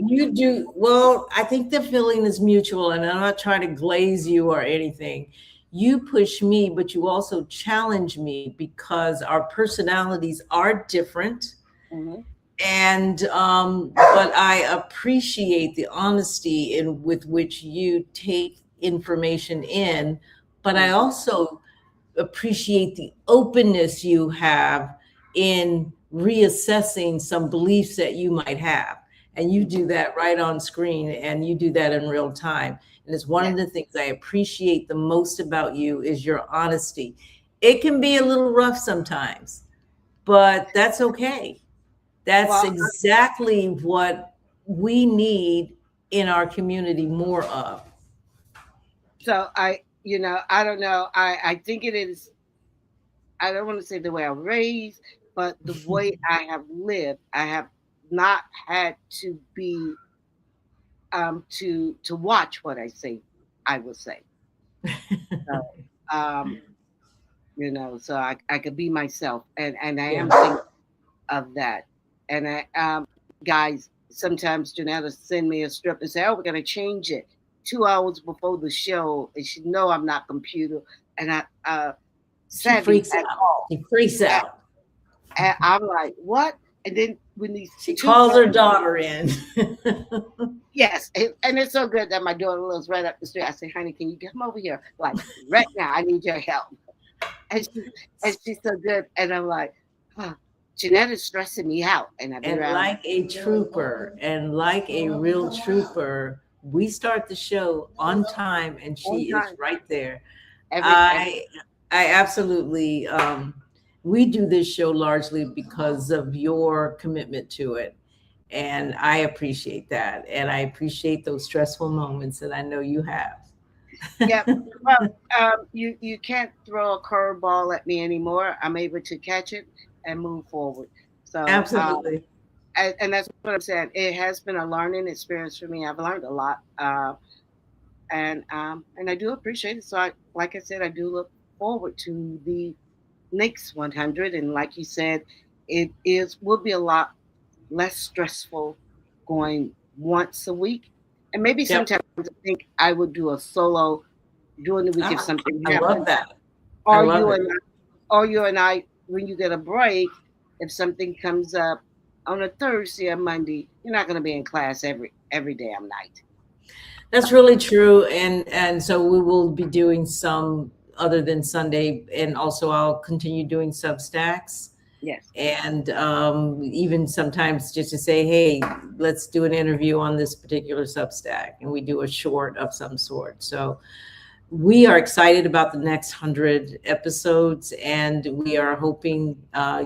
You do. Well, I think the feeling is mutual, and I'm not trying to glaze you or anything. You push me, but you also challenge me because our personalities are different. Mm-hmm. And but I appreciate the honesty with which you take information in, but I also appreciate the openness you have in reassessing some beliefs that you might have. And you do that right on screen, and you do that in real time. And it's one of the things I appreciate the most about you is your honesty. It can be a little rough sometimes, but that's okay. That's exactly what we need in our community more of. So I don't know. I think it is. I don't want to say the way I was raised, but the way I have lived, I have not had to be to watch what I say. I would say. So, so I could be myself, and I am thinking of that. And guys, sometimes Jeanette will send me a strip and say, "Oh, we're gonna change it." 2 hours before the show, and she know I'm not computer, and she freaks out. She freaks out. And I'm like, "What?" And then when she calls her daughter in. Yes, and it's so good that my daughter lives right up the street. I say, "Honey, can you come over here? Like right now, I need your help." And she's so good, and I'm like, "Huh, Jeanette is stressing me out." And like a trooper, and like a real trooper, we start the show on time, and she is right there. I absolutely. We do this show largely because of your commitment to it. And I appreciate that. And I appreciate those stressful moments that I know you have. Yeah. Well, you can't throw a curveball at me anymore. I'm able to catch it and move forward. So absolutely. And that's what I'm saying. It has been a learning experience for me. I've learned a lot. And I do appreciate it. So like I said, I do look forward to the next 100. And like you said, will be a lot less stressful going once a week. And maybe sometimes I think I would do a solo during the week if something happens. I love that. Or you and I, when you get a break, if something comes up on a Thursday or Monday, you're not going to be in class every damn night. That's really true. And so we will be doing some other than Sunday, and also I'll continue doing Substacks. Yes. And even sometimes just to say, hey, let's do an interview on this particular Substack, and we do a short of some sort. So we are excited about the next 100 episodes, and we are hoping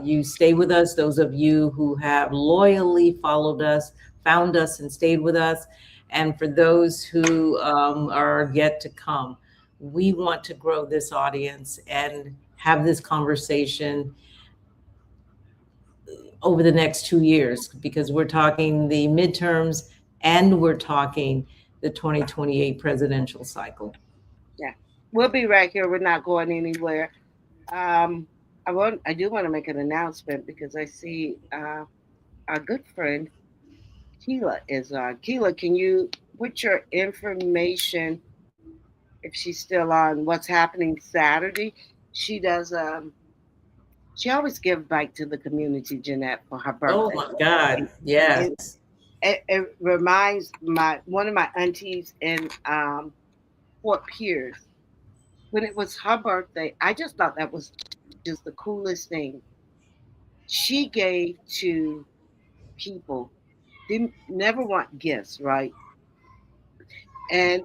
you stay with us. Those of you who have loyally followed us, found us, and stayed with us. And for those who are yet to come, we want to grow this audience and have this conversation over the next 2 years, because we're talking the midterms and we're talking the 2028 presidential cycle. Yeah, we'll be right here. We're not going anywhere. I do want to make an announcement, because I see our good friend Keela is on. Keela, can you put your information, if she's still on, what's happening Saturday? She does. She always gives back to the community, Jeanette, for her birthday. Oh my God! Yes. It reminds one of my aunties in Fort Pierce, when it was her birthday. I just thought that was just the coolest thing. She gave to people. Didn't never want gifts, right? And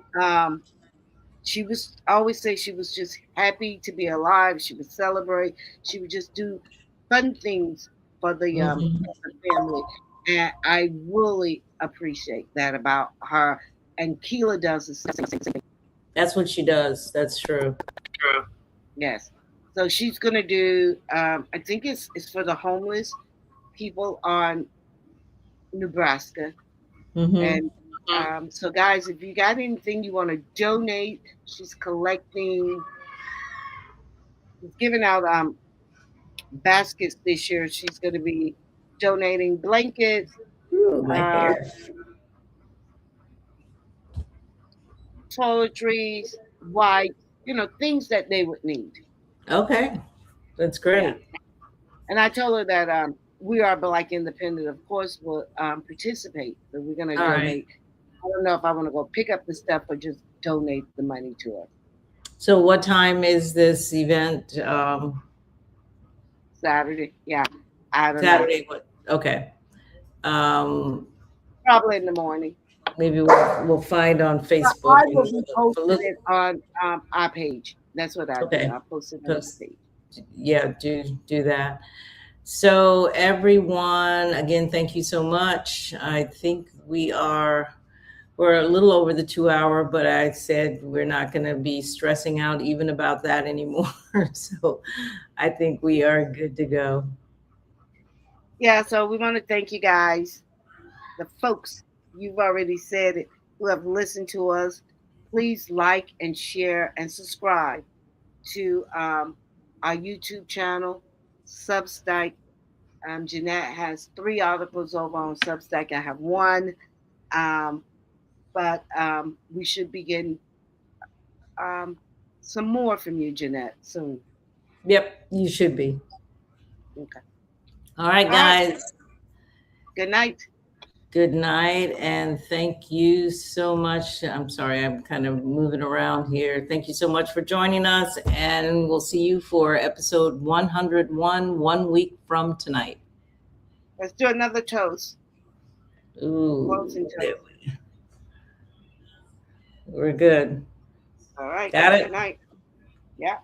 she was always say she was just happy to be alive. She would celebrate. She would just do fun things for the family. And I really appreciate that about her. And Keela does the same thing. That's what she does. That's true. Yes. So she's gonna do. I think it's for the homeless people on Nebraska. And so guys, if you got anything you want to donate, she's collecting. She's giving out baskets this year. She's going to be donating blankets, toiletries, wipes, things that they would need. Okay, that's great. Yeah. And I told her that we are Black Independent, of course, will participate. So we're going to donate. Right. I don't know if I want to go pick up the stuff or just donate the money to her. So what time is this event? Saturday. Yeah. I don't Saturday. know. Okay. Probably in the morning. Maybe we'll find on Facebook. I will be posting it on our page. That's what I do. Okay. I'll post it on the page. Yeah, do that. So everyone, again, thank you so much. I think we're a little over the 2 hour, but I said we're not going to be stressing out even about that anymore. So I think we are good to go. Yeah, so we want to thank you guys, the folks, you've already said it, who have listened to us. Please like and share and subscribe to our YouTube channel, Substack. Jeanette has 3 articles over on Substack. I have 1. But we should be getting some more from you, Jeanette, soon. Yep, you should be. Okay. All right, guys. Right. Good night. Good night, and thank you so much. I'm sorry, I'm kind of moving around here. Thank you so much for joining us, and we'll see you for episode 101, 1 week from tonight. Let's do another toast. Ooh, Closing toast. We're good. All right. Got it? Good night. Yeah.